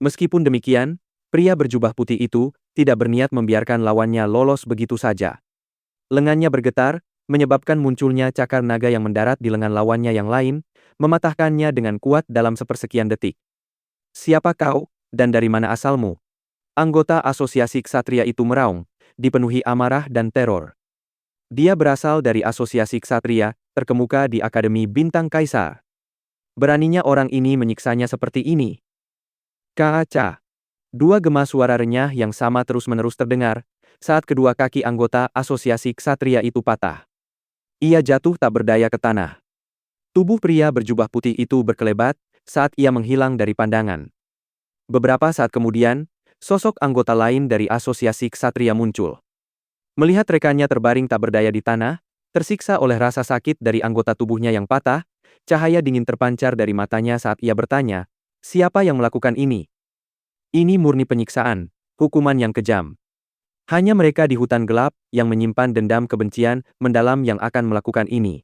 Meskipun demikian, pria berjubah putih itu tidak berniat membiarkan lawannya lolos begitu saja. Lengannya bergetar, menyebabkan munculnya cakar naga yang mendarat di lengan lawannya yang lain, mematahkannya dengan kuat dalam sepersekian detik. Siapa kau, dan dari mana asalmu? Anggota Asosiasi Ksatria itu meraung, dipenuhi amarah dan teror. Dia berasal dari Asosiasi Ksatria, terkemuka di Akademi Bintang Kaisar. Beraninya orang ini menyiksanya seperti ini. Kaca. Dua gema suara renyah yang sama terus-menerus terdengar, saat kedua kaki anggota Asosiasi Ksatria itu patah. Ia jatuh tak berdaya ke tanah. Tubuh pria berjubah putih itu berkelebat, saat ia menghilang dari pandangan. Beberapa saat kemudian, sosok anggota lain dari Asosiasi Ksatria muncul. Melihat rekannya terbaring tak berdaya di tanah, tersiksa oleh rasa sakit dari anggota tubuhnya yang patah, cahaya dingin terpancar dari matanya saat ia bertanya, siapa yang melakukan ini? Ini murni penyiksaan, hukuman yang kejam. Hanya mereka di hutan gelap yang menyimpan dendam kebencian mendalam yang akan melakukan ini.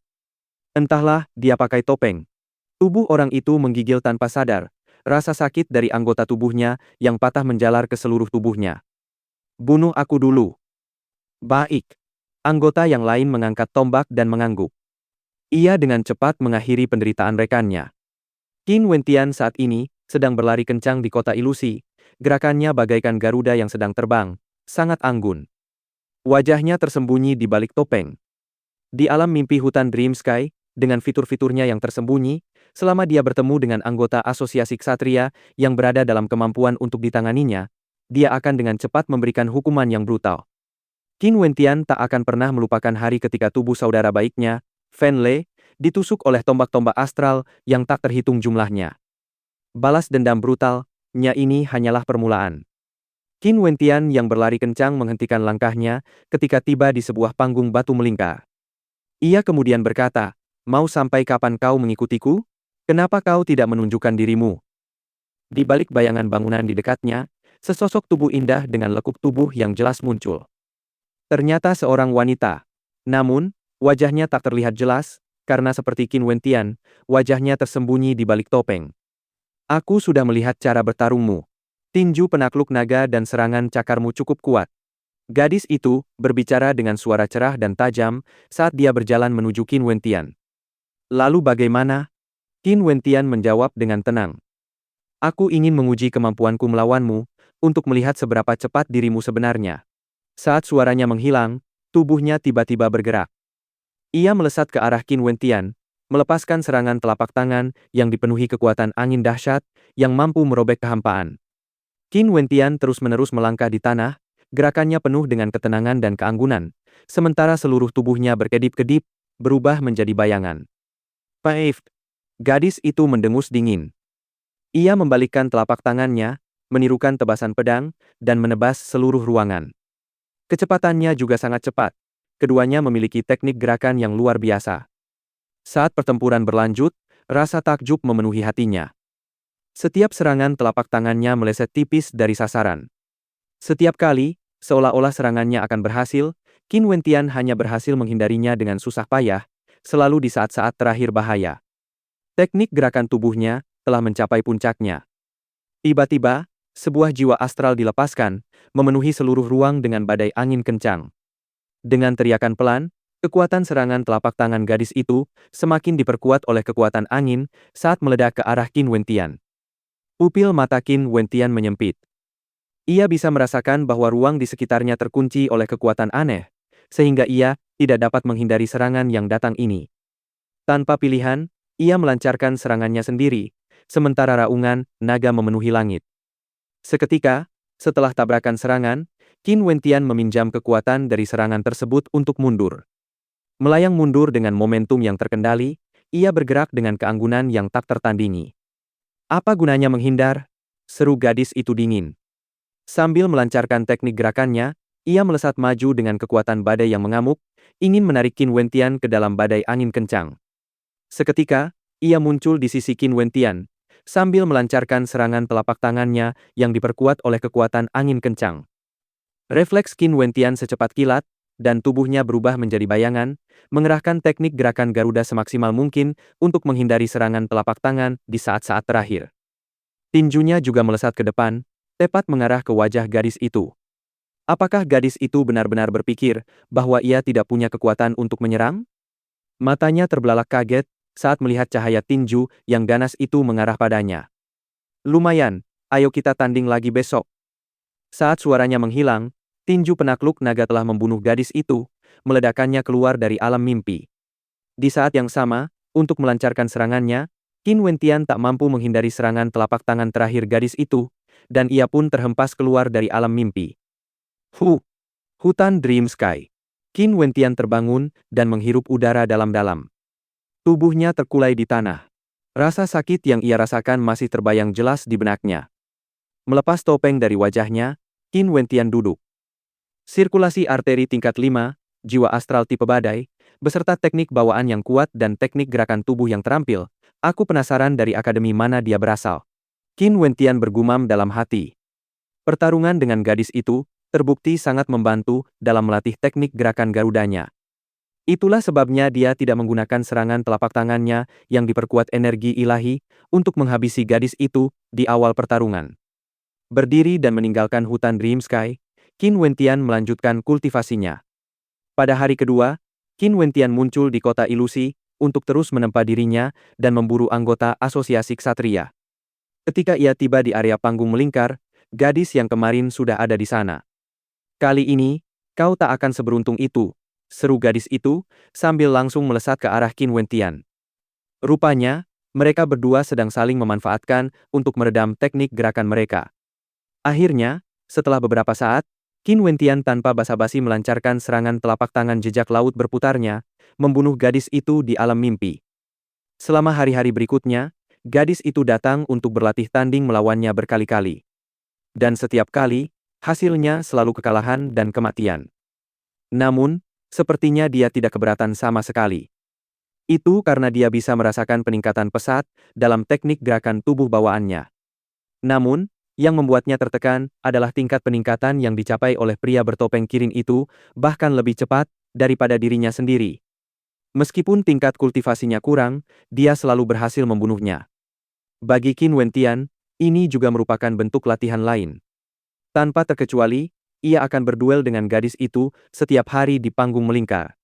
Entahlah, dia pakai topeng. Tubuh orang itu menggigil tanpa sadar, rasa sakit dari anggota tubuhnya yang patah menjalar ke seluruh tubuhnya. Bunuh aku dulu. Baik. Anggota yang lain mengangkat tombak dan mengangguk. Ia dengan cepat mengakhiri penderitaan rekannya. Qin Wentian saat ini sedang berlari kencang di kota ilusi. Gerakannya bagaikan Garuda yang sedang terbang, sangat anggun. Wajahnya tersembunyi di balik topeng. Di alam mimpi hutan Dream Sky, dengan fitur-fiturnya yang tersembunyi, selama dia bertemu dengan anggota asosiasi ksatria yang berada dalam kemampuan untuk ditanganinya, dia akan dengan cepat memberikan hukuman yang brutal. Qin Wentian tak akan pernah melupakan hari ketika tubuh saudara baiknya, Fen Lei, ditusuk oleh tombak-tombak astral yang tak terhitung jumlahnya. Balas dendam brutalnya ini hanyalah permulaan. Qin Wentian yang berlari kencang menghentikan langkahnya ketika tiba di sebuah panggung batu melingkar. Ia kemudian berkata, "Mau sampai kapan kau mengikutiku? Kenapa kau tidak menunjukkan dirimu?" Di balik bayangan bangunan di dekatnya, sesosok tubuh indah dengan lekuk tubuh yang jelas muncul. Ternyata seorang wanita. Namun, wajahnya tak terlihat jelas, karena seperti Qin Wentian, wajahnya tersembunyi di balik topeng. "Aku sudah melihat cara bertarungmu. Tinju penakluk naga dan serangan cakarmu cukup kuat." Gadis itu berbicara dengan suara cerah dan tajam saat dia berjalan menuju Qin Wentian. "Lalu bagaimana?" Qin Wentian menjawab dengan tenang. "Aku ingin menguji kemampuanku melawanmu, untuk melihat seberapa cepat dirimu sebenarnya." Saat suaranya menghilang, tubuhnya tiba-tiba bergerak. Ia melesat ke arah Qin Wentian, melepaskan serangan telapak tangan yang dipenuhi kekuatan angin dahsyat yang mampu merobek kehampaan. Qin Wentian terus-menerus melangkah di tanah, gerakannya penuh dengan ketenangan dan keanggunan, sementara seluruh tubuhnya berkedip-kedip, berubah menjadi bayangan. "Paif!" Gadis itu mendengus dingin. Ia membalikkan telapak tangannya, menirukan tebasan pedang, dan menebas seluruh ruangan. Kecepatannya juga sangat cepat. Keduanya memiliki teknik gerakan yang luar biasa. Saat pertempuran berlanjut, rasa takjub memenuhi hatinya. Setiap serangan telapak tangannya meleset tipis dari sasaran. Setiap kali, seolah-olah serangannya akan berhasil, Qin Wentian hanya berhasil menghindarinya dengan susah payah, selalu di saat-saat terakhir bahaya. Teknik gerakan tubuhnya telah mencapai puncaknya. Tiba-tiba, sebuah jiwa astral dilepaskan, memenuhi seluruh ruang dengan badai angin kencang. Dengan teriakan pelan, kekuatan serangan telapak tangan gadis itu semakin diperkuat oleh kekuatan angin saat meledak ke arah Qin Wentian. Pupil mata Qin Wentian menyempit. Ia bisa merasakan bahwa ruang di sekitarnya terkunci oleh kekuatan aneh, sehingga ia tidak dapat menghindari serangan yang datang ini. Tanpa pilihan, ia melancarkan serangannya sendiri, sementara raungan naga memenuhi langit. Seketika, setelah tabrakan serangan, Qin Wentian meminjam kekuatan dari serangan tersebut untuk mundur. Melayang mundur dengan momentum yang terkendali, ia bergerak dengan keanggunan yang tak tertandingi. "Apa gunanya menghindar?" seru gadis itu dingin. Sambil melancarkan teknik gerakannya, ia melesat maju dengan kekuatan badai yang mengamuk, ingin menarik Qin Wentian ke dalam badai angin kencang. Seketika, ia muncul di sisi Qin Wentian, sambil melancarkan serangan telapak tangannya yang diperkuat oleh kekuatan angin kencang. Refleks Qin Wentian secepat kilat, dan tubuhnya berubah menjadi bayangan, mengerahkan teknik gerakan Garuda semaksimal mungkin untuk menghindari serangan telapak tangan di saat-saat terakhir. Tinjunya juga melesat ke depan, tepat mengarah ke wajah gadis itu. Apakah gadis itu benar-benar berpikir bahwa ia tidak punya kekuatan untuk menyerang? Matanya terbelalak kaget saat melihat cahaya tinju yang ganas itu mengarah padanya. "Lumayan, ayo kita tanding lagi besok." Saat suaranya menghilang, tinju penakluk naga telah membunuh gadis itu, meledakannya keluar dari alam mimpi. Di saat yang sama, untuk melancarkan serangannya, Qin Wentian tak mampu menghindari serangan telapak tangan terakhir gadis itu, dan ia pun terhempas keluar dari alam mimpi. Hutan Dream Sky. Qin Wentian terbangun dan menghirup udara dalam-dalam. Tubuhnya terkulai di tanah. Rasa sakit yang ia rasakan masih terbayang jelas di benaknya. Melepas topeng dari wajahnya, Qin Wentian duduk. Sirkulasi arteri tingkat 5, jiwa astral tipe badai, beserta teknik bawaan yang kuat dan teknik gerakan tubuh yang terampil, aku penasaran dari akademi mana dia berasal. Qin Wentian bergumam dalam hati. Pertarungan dengan gadis itu terbukti sangat membantu dalam melatih teknik gerakan Garudanya. Itulah sebabnya dia tidak menggunakan serangan telapak tangannya yang diperkuat energi ilahi untuk menghabisi gadis itu di awal pertarungan. Berdiri dan meninggalkan hutan Dream Sky, Qin Wentian melanjutkan kultivasinya. Pada hari kedua, Qin Wentian muncul di kota ilusi untuk terus menempa dirinya dan memburu anggota asosiasi ksatria. Ketika ia tiba di area panggung melingkar, gadis yang kemarin sudah ada di sana. Kali ini, kau tak akan seberuntung itu, seru gadis itu, sambil langsung melesat ke arah Qin Wentian. Rupanya, mereka berdua sedang saling memanfaatkan untuk meredam teknik gerakan mereka. Akhirnya, setelah beberapa saat, Qin Wentian tanpa basa-basi melancarkan serangan telapak tangan jejak laut berputarnya, membunuh gadis itu di alam mimpi. Selama hari-hari berikutnya, gadis itu datang untuk berlatih tanding melawannya berkali-kali. Dan setiap kali, hasilnya selalu kekalahan dan kematian. Namun, sepertinya dia tidak keberatan sama sekali. Itu karena dia bisa merasakan peningkatan pesat dalam teknik gerakan tubuh bawaannya. Namun, yang membuatnya tertekan adalah tingkat peningkatan yang dicapai oleh pria bertopeng Kirin itu, bahkan lebih cepat daripada dirinya sendiri. Meskipun tingkat kultivasinya kurang, dia selalu berhasil membunuhnya. Bagi Qin Wentian, ini juga merupakan bentuk latihan lain. Tanpa terkecuali, ia akan berduel dengan gadis itu setiap hari di panggung melingkar.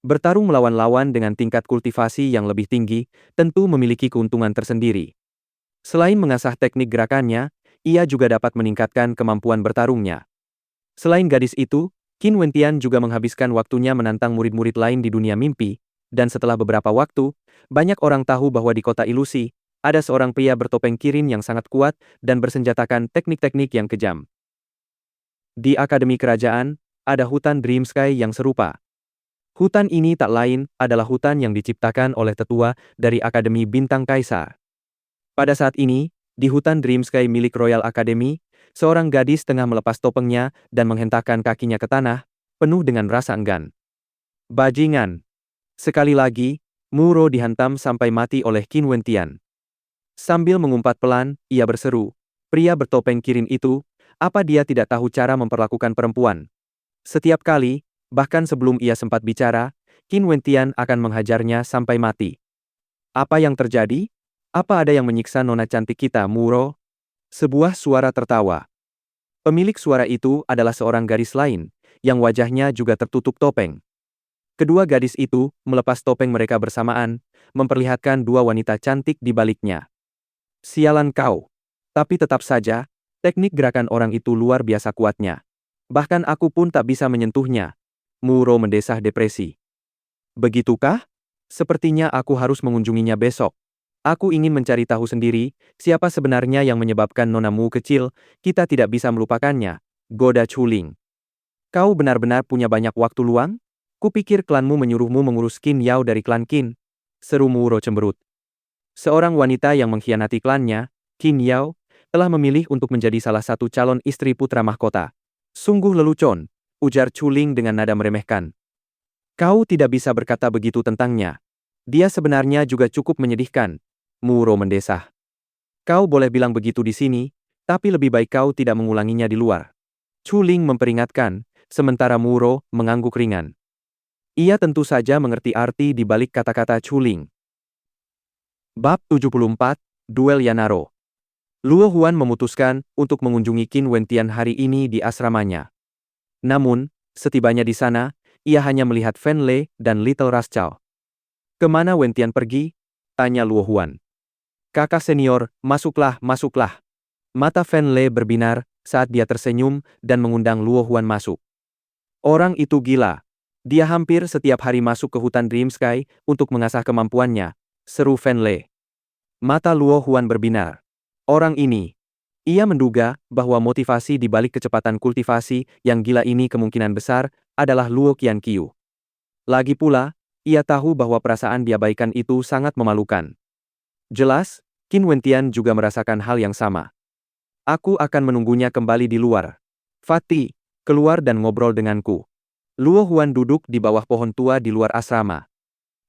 Bertarung melawan lawan dengan tingkat kultivasi yang lebih tinggi, tentu memiliki keuntungan tersendiri. Selain mengasah teknik gerakannya, ia juga dapat meningkatkan kemampuan bertarungnya. Selain gadis itu, Qin Wentian juga menghabiskan waktunya menantang murid-murid lain di dunia mimpi, dan setelah beberapa waktu, banyak orang tahu bahwa di kota ilusi, ada seorang pria bertopeng Kirin yang sangat kuat dan bersenjatakan teknik-teknik yang kejam. Di Akademi Kerajaan, ada hutan Dream Sky yang serupa. Hutan ini tak lain adalah hutan yang diciptakan oleh tetua dari Akademi Bintang Kaisar. Pada saat ini, di hutan Dream Sky milik Royal Academy, seorang gadis tengah melepas topengnya dan menghentakkan kakinya ke tanah, penuh dengan rasa enggan. Bajingan! Sekali lagi, Muro dihantam sampai mati oleh Qin Wentian. Sambil mengumpat pelan, ia berseru, "Pria bertopeng Kirin itu, apa dia tidak tahu cara memperlakukan perempuan?" Setiap kali, bahkan sebelum ia sempat bicara, Qin Wentian akan menghajarnya sampai mati. "Apa yang terjadi? Apa ada yang menyiksa nona cantik kita, Muro?" Sebuah suara tertawa. Pemilik suara itu adalah seorang gadis lain, yang wajahnya juga tertutup topeng. Kedua gadis itu melepas topeng mereka bersamaan, memperlihatkan dua wanita cantik di baliknya. "Sialan kau. Tapi tetap saja, teknik gerakan orang itu luar biasa kuatnya. Bahkan aku pun tak bisa menyentuhnya." Muro mendesah depresi. "Begitukah? Sepertinya aku harus mengunjunginya besok. Aku ingin mencari tahu sendiri, siapa sebenarnya yang menyebabkan nonamu kecil, kita tidak bisa melupakannya," goda Chuling. "Kau benar-benar punya banyak waktu luang? Kupikir klanmu menyuruhmu mengurus Qin Yao dari klan Qin," seru Muro cemberut. Seorang wanita yang mengkhianati klannya, Qin Yao, telah memilih untuk menjadi salah satu calon istri putra mahkota. "Sungguh lelucon," ujar Chuling dengan nada meremehkan. "Kau tidak bisa berkata begitu tentangnya. Dia sebenarnya juga cukup menyedihkan," Muro mendesah. "Kau boleh bilang begitu di sini, tapi lebih baik kau tidak mengulanginya di luar," Chuling memperingatkan, sementara Muro mengangguk ringan. Ia tentu saja mengerti arti di balik kata-kata Chuling. Bab 74, Duel Yanaro. Luo Huan memutuskan untuk mengunjungi Qin Wentian hari ini di asramanya. Namun, setibanya di sana, ia hanya melihat Fen Lei dan Little Rascal. "Kemana Wentian pergi?" tanya Luo Huan. "Kakak senior, masuklah, masuklah." Mata Fen Lei berbinar saat dia tersenyum dan mengundang Luo Huan masuk. "Orang itu gila. Dia hampir setiap hari masuk ke hutan Dream Sky untuk mengasah kemampuannya," seru Fen Lei. Mata Luo Huan berbinar. Orang ini. Ia menduga bahwa motivasi di balik kecepatan kultivasi yang gila ini kemungkinan besar adalah Luo Qianqiu. Lagi pula, ia tahu bahwa perasaan diabaikan itu sangat memalukan. Jelas, Qin Wentian juga merasakan hal yang sama. "Aku akan menunggunya kembali di luar. Fatih, keluar dan ngobrol denganku." Luo Huan duduk di bawah pohon tua di luar asrama.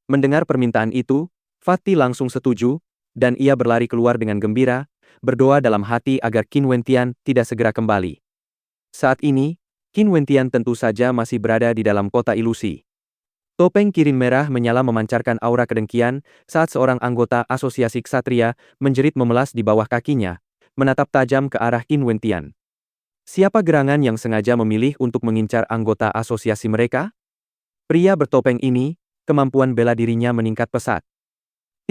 Mendengar permintaan itu, Fatih langsung setuju, dan ia berlari keluar dengan gembira, berdoa dalam hati agar Qin Wentian tidak segera kembali. Saat ini, Qin Wentian tentu saja masih berada di dalam kota ilusi. Topeng Kirin merah menyala memancarkan aura kedengkian saat seorang anggota asosiasi ksatria menjerit memelas di bawah kakinya, menatap tajam ke arah Qin Wentian. Siapa gerangan yang sengaja memilih untuk mengincar anggota asosiasi mereka? Pria bertopeng ini, kemampuan bela dirinya meningkat pesat.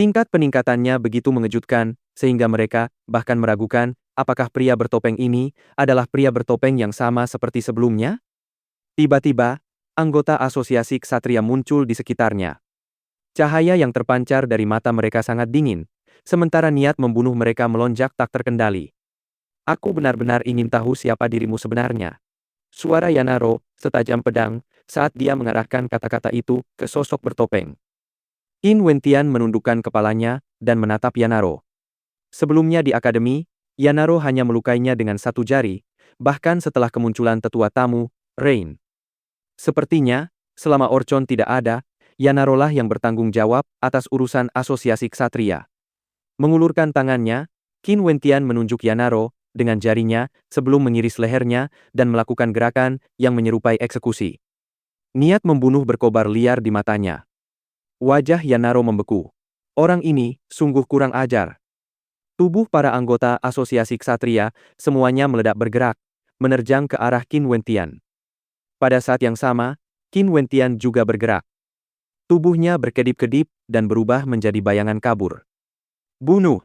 Tingkat peningkatannya begitu mengejutkan, sehingga mereka bahkan meragukan apakah pria bertopeng ini adalah pria bertopeng yang sama seperti sebelumnya. Tiba-tiba, anggota asosiasi ksatria muncul di sekitarnya. Cahaya yang terpancar dari mata mereka sangat dingin, sementara niat membunuh mereka melonjak tak terkendali. Aku benar-benar ingin tahu siapa dirimu sebenarnya. Suara Yanaro setajam pedang saat dia mengarahkan kata-kata itu ke sosok bertopeng. Qin Wentian menundukkan kepalanya dan menatap Yanaro. Sebelumnya di akademi, Yanaro hanya melukainya dengan satu jari, bahkan setelah kemunculan tetua tamu, Rain. Sepertinya, selama Orchon tidak ada, Yanaro lah yang bertanggung jawab atas urusan asosiasi ksatria. Mengulurkan tangannya, Qin Wentian menunjuk Yanaro dengan jarinya sebelum mengiris lehernya dan melakukan gerakan yang menyerupai eksekusi. Niat membunuh berkobar liar di matanya. Wajah Yanaro membeku. Orang ini sungguh kurang ajar. Tubuh para anggota asosiasi ksatria semuanya meledak bergerak, menerjang ke arah Qin Wentian. Pada saat yang sama, Qin Wentian juga bergerak. Tubuhnya berkedip-kedip dan berubah menjadi bayangan kabur. Bunuh!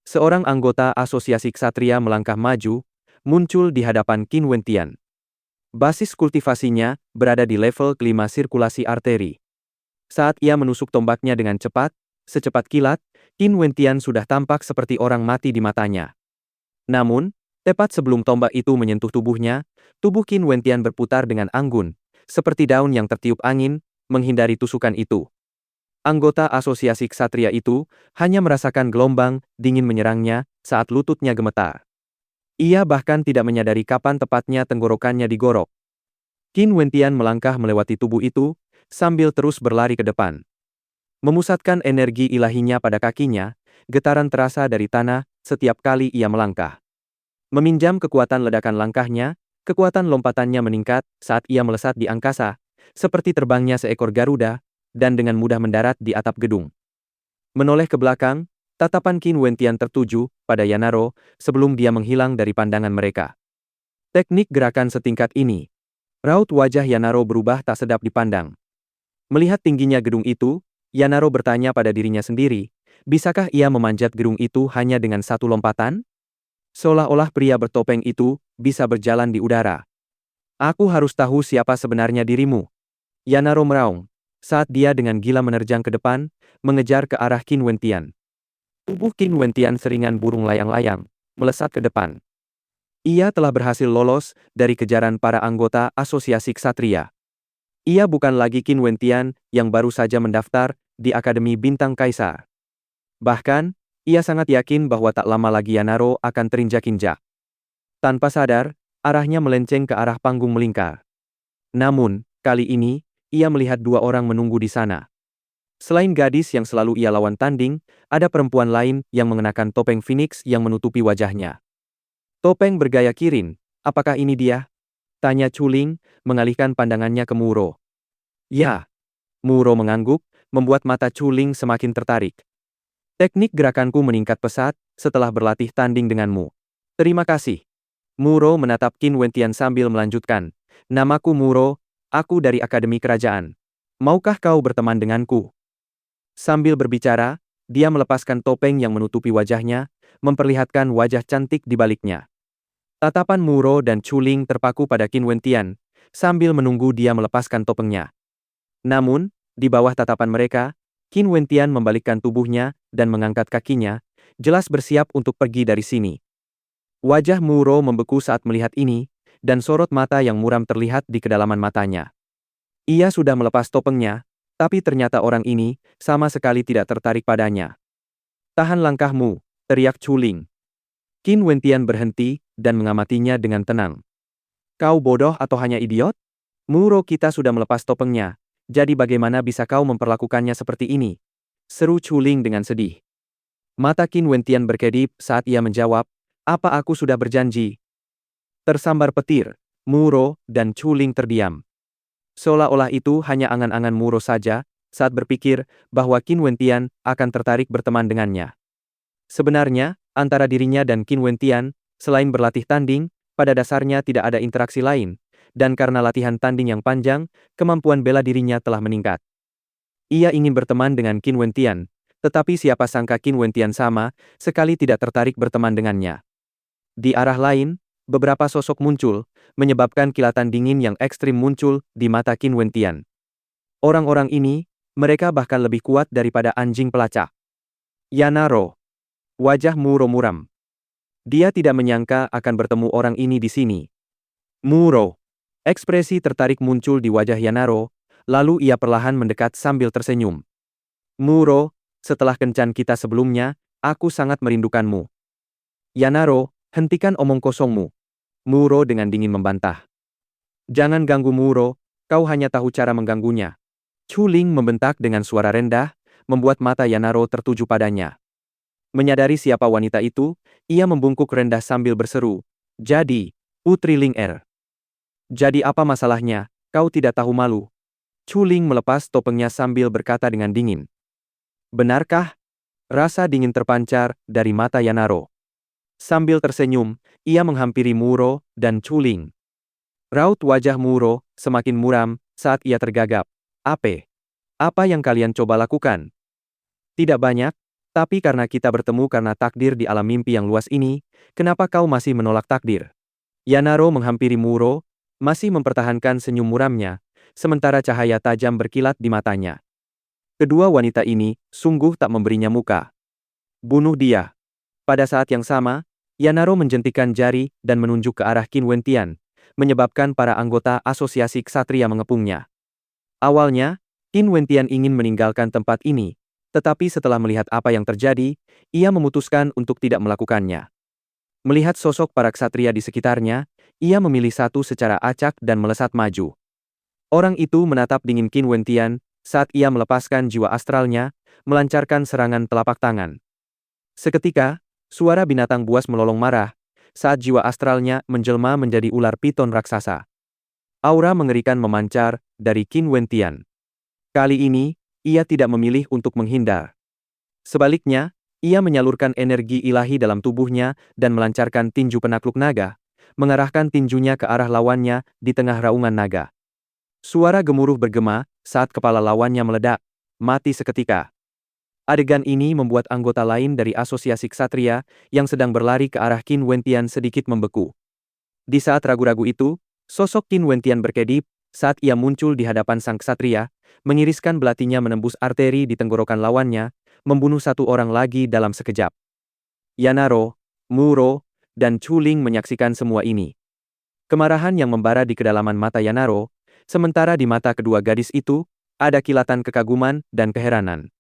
Seorang anggota asosiasi ksatria melangkah maju, muncul di hadapan Qin Wentian. Basis kultivasinya berada di level kelima sirkulasi arteri. Saat ia menusuk tombaknya dengan cepat, secepat kilat, Qin Wentian sudah tampak seperti orang mati di matanya. Namun, tepat sebelum tombak itu menyentuh tubuhnya, tubuh Qin Wentian berputar dengan anggun, seperti daun yang tertiup angin, menghindari tusukan itu. Anggota asosiasi ksatria itu hanya merasakan gelombang dingin menyerangnya saat lututnya gemetar. Ia bahkan tidak menyadari kapan tepatnya tenggorokannya digorok. Qin Wentian melangkah melewati tubuh itu, sambil terus berlari ke depan. Memusatkan energi ilahinya pada kakinya, getaran terasa dari tanah setiap kali ia melangkah. Meminjam kekuatan ledakan langkahnya, kekuatan lompatannya meningkat saat ia melesat di angkasa, seperti terbangnya seekor Garuda, dan dengan mudah mendarat di atap gedung. Menoleh ke belakang, tatapan Qin Wentian tertuju pada Yanaro sebelum dia menghilang dari pandangan mereka. Teknik gerakan setingkat ini. Raut wajah Yanaro berubah tak sedap dipandang. Melihat tingginya gedung itu, Yanaro bertanya pada dirinya sendiri, bisakah ia memanjat gedung itu hanya dengan satu lompatan? Seolah-olah pria bertopeng itu bisa berjalan di udara. Aku harus tahu siapa sebenarnya dirimu. Yanaro meraung, saat dia dengan gila menerjang ke depan, mengejar ke arah Qin Wentian. Tubuh Qin Wentian seringan burung layang-layang, melesat ke depan. Ia telah berhasil lolos dari kejaran para anggota asosiasi ksatria. Ia bukan lagi Qin Wentian yang baru saja mendaftar di Akademi Bintang Kaisar. Bahkan, ia sangat yakin bahwa tak lama lagi Yanaro akan terinjak-injak. Tanpa sadar, arahnya melenceng ke arah panggung melingkar. Namun, kali ini, ia melihat dua orang menunggu di sana. Selain gadis yang selalu ia lawan tanding, ada perempuan lain yang mengenakan topeng Phoenix yang menutupi wajahnya. Topeng bergaya Kirin, apakah ini dia? Tanya Chuling, mengalihkan pandangannya ke Muro. Ya. Muro mengangguk, membuat mata Chuling semakin tertarik. Teknik gerakanku meningkat pesat setelah berlatih tanding denganmu. Terima kasih. Muro menatap Qin Wentian sambil melanjutkan. Namaku Muro, aku dari Akademi Kerajaan. Maukah kau berteman denganku? Sambil berbicara, dia melepaskan topeng yang menutupi wajahnya, memperlihatkan wajah cantik di baliknya. Tatapan Muro dan Chuling terpaku pada Qin Wentian, sambil menunggu dia melepaskan topengnya. Namun, di bawah tatapan mereka, Qin Wentian membalikkan tubuhnya dan mengangkat kakinya, jelas bersiap untuk pergi dari sini. Wajah Muro membeku saat melihat ini, dan sorot mata yang muram terlihat di kedalaman matanya. Ia sudah melepas topengnya, tapi ternyata orang ini sama sekali tidak tertarik padanya. Tahan langkahmu, teriak Chuling. Qin Wentian berhenti dan mengamatinya dengan tenang. Kau bodoh atau hanya idiot? Muro kita sudah melepas topengnya, jadi bagaimana bisa kau memperlakukannya seperti ini? Seru Chuling dengan sedih. Mata Qin Wentian berkedip saat ia menjawab, apa aku sudah berjanji? Tersambar petir, Muro dan Chuling terdiam. Seolah-olah itu hanya angan-angan Muro saja, saat berpikir bahwa Qin Wentian akan tertarik berteman dengannya. Sebenarnya, antara dirinya dan Qin Wentian, selain berlatih tanding, pada dasarnya tidak ada interaksi lain, dan karena latihan tanding yang panjang, kemampuan bela dirinya telah meningkat. Ia ingin berteman dengan Qin Wentian, Tetapi siapa sangka Qin Wentian sama sekali tidak tertarik berteman dengannya. Di arah lain, beberapa sosok muncul, menyebabkan kilatan dingin yang ekstrim muncul di mata Qin Wentian. Orang-orang ini, mereka bahkan lebih kuat daripada anjing pelacak. Yanaro. Wajah Muro muram. Dia tidak menyangka akan bertemu orang ini di sini. Muro. Ekspresi tertarik muncul di wajah Yanaro, lalu ia perlahan mendekat sambil tersenyum. Muro, setelah kencan kita sebelumnya, aku sangat merindukanmu. Yanaro, hentikan omong kosongmu. Muro dengan dingin membantah. Jangan ganggu Muro, kau hanya tahu cara mengganggunya. Chuling membentak dengan suara rendah, membuat mata Yanaro tertuju padanya. Menyadari siapa wanita itu, ia membungkuk rendah sambil berseru, "Jadi, Putri Ling Er. Jadi apa masalahnya, kau tidak tahu malu?" Chuling melepas topengnya sambil berkata dengan dingin. Benarkah? Rasa dingin terpancar dari mata Yanaro. Sambil tersenyum, ia menghampiri Muro dan Chuling. Raut wajah Muro semakin muram saat ia tergagap. Apa yang kalian coba lakukan? Tidak banyak, tapi karena kita bertemu karena takdir di alam mimpi yang luas ini, kenapa kau masih menolak takdir? Yanaro menghampiri Muro, masih mempertahankan senyum muramnya, sementara cahaya tajam berkilat di matanya. Kedua wanita ini sungguh tak memberinya muka. Bunuh dia. Pada saat yang sama, Yanaro menjentikkan jari dan menunjuk ke arah Qin Wentian, menyebabkan para anggota asosiasi ksatria mengepungnya. Awalnya, Qin Wentian ingin meninggalkan tempat ini, tetapi setelah melihat apa yang terjadi, ia memutuskan untuk tidak melakukannya. Melihat sosok para ksatria di sekitarnya, ia memilih satu secara acak dan melesat maju. Orang itu menatap dingin Qin Wentian saat ia melepaskan jiwa astralnya, melancarkan serangan telapak tangan. Seketika, suara binatang buas melolong marah, saat jiwa astralnya menjelma menjadi ular piton raksasa. Aura mengerikan memancar dari Qin Wentian. Kali ini, ia tidak memilih untuk menghindar. Sebaliknya, ia menyalurkan energi ilahi dalam tubuhnya dan melancarkan tinju penakluk naga, mengarahkan tinjunya ke arah lawannya di tengah raungan naga. Suara gemuruh bergema saat kepala lawannya meledak, mati seketika. Adegan ini membuat anggota lain dari asosiasi ksatria yang sedang berlari ke arah Qin Wentian sedikit membeku. Di saat ragu-ragu itu, sosok Qin Wentian berkedip saat ia muncul di hadapan sang ksatria, mengiriskan belatinya menembus arteri di tenggorokan lawannya, membunuh satu orang lagi dalam sekejap. Yanaro, Muro, dan Chuling menyaksikan semua ini. Kemarahan yang membara di kedalaman mata Yanaro, sementara di mata kedua gadis itu, ada kilatan kekaguman dan keheranan.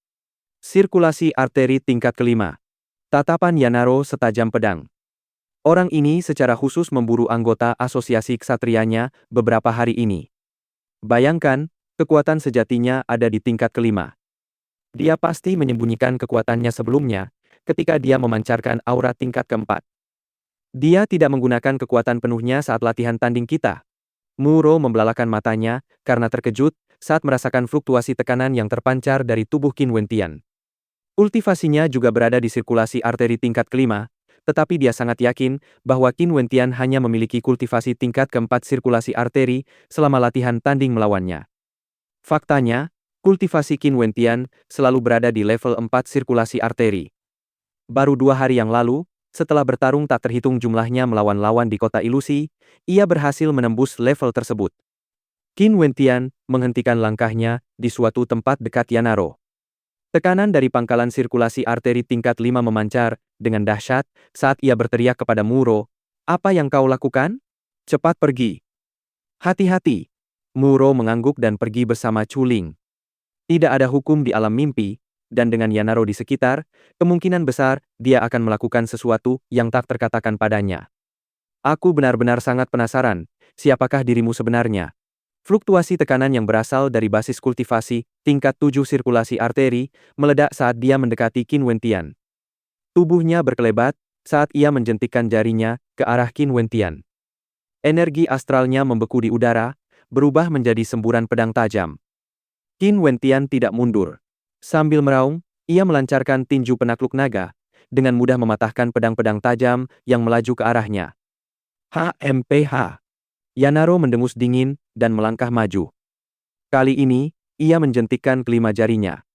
Sirkulasi arteri tingkat kelima. Tatapan Yanaro setajam pedang. Orang ini secara khusus memburu anggota asosiasi ksatrianya beberapa hari ini. Bayangkan, kekuatan sejatinya ada di tingkat kelima. Dia pasti menyembunyikan kekuatannya sebelumnya, ketika dia memancarkan aura tingkat keempat. Dia tidak menggunakan kekuatan penuhnya saat latihan tanding kita. Muro membelalakan matanya, karena terkejut, saat merasakan fluktuasi tekanan yang terpancar dari tubuh Qin Wentian. Kultivasinya juga berada di sirkulasi arteri tingkat kelima, tetapi dia sangat yakin bahwa Qin Wentian hanya memiliki kultivasi tingkat keempat sirkulasi arteri selama latihan tanding melawannya. Faktanya, kultivasi Qin Wentian selalu berada di level 4 sirkulasi arteri. Baru 2 hari yang lalu, setelah bertarung tak terhitung jumlahnya melawan lawan di kota ilusi, ia berhasil menembus level tersebut. Qin Wentian menghentikan langkahnya di suatu tempat dekat Yanaro. Tekanan dari pangkalan sirkulasi arteri tingkat 5 memancar dengan dahsyat saat ia berteriak kepada Muro, "Apa yang kau lakukan? Cepat pergi." "Hati-hati." Muro mengangguk dan pergi bersama Chuling. Tidak ada hukum di alam mimpi, dan dengan Yanaro di sekitar, kemungkinan besar dia akan melakukan sesuatu yang tak terkatakan padanya. "Aku benar-benar sangat penasaran, siapakah dirimu sebenarnya?" Fluktuasi tekanan yang berasal dari basis kultivasi tingkat 7 sirkulasi arteri meledak saat dia mendekati Qin Wentian. Tubuhnya berkelebat saat ia menjentikkan jarinya ke arah Qin Wentian. Energi astralnya membeku di udara, berubah menjadi semburan pedang tajam. Qin Wentian tidak mundur. Sambil meraung, ia melancarkan tinju penakluk naga, dengan mudah mematahkan pedang-pedang tajam yang melaju ke arahnya. HMPH. Yanaro mendengus dingin dan melangkah maju. Kali ini, ia menjentikkan kelima jarinya.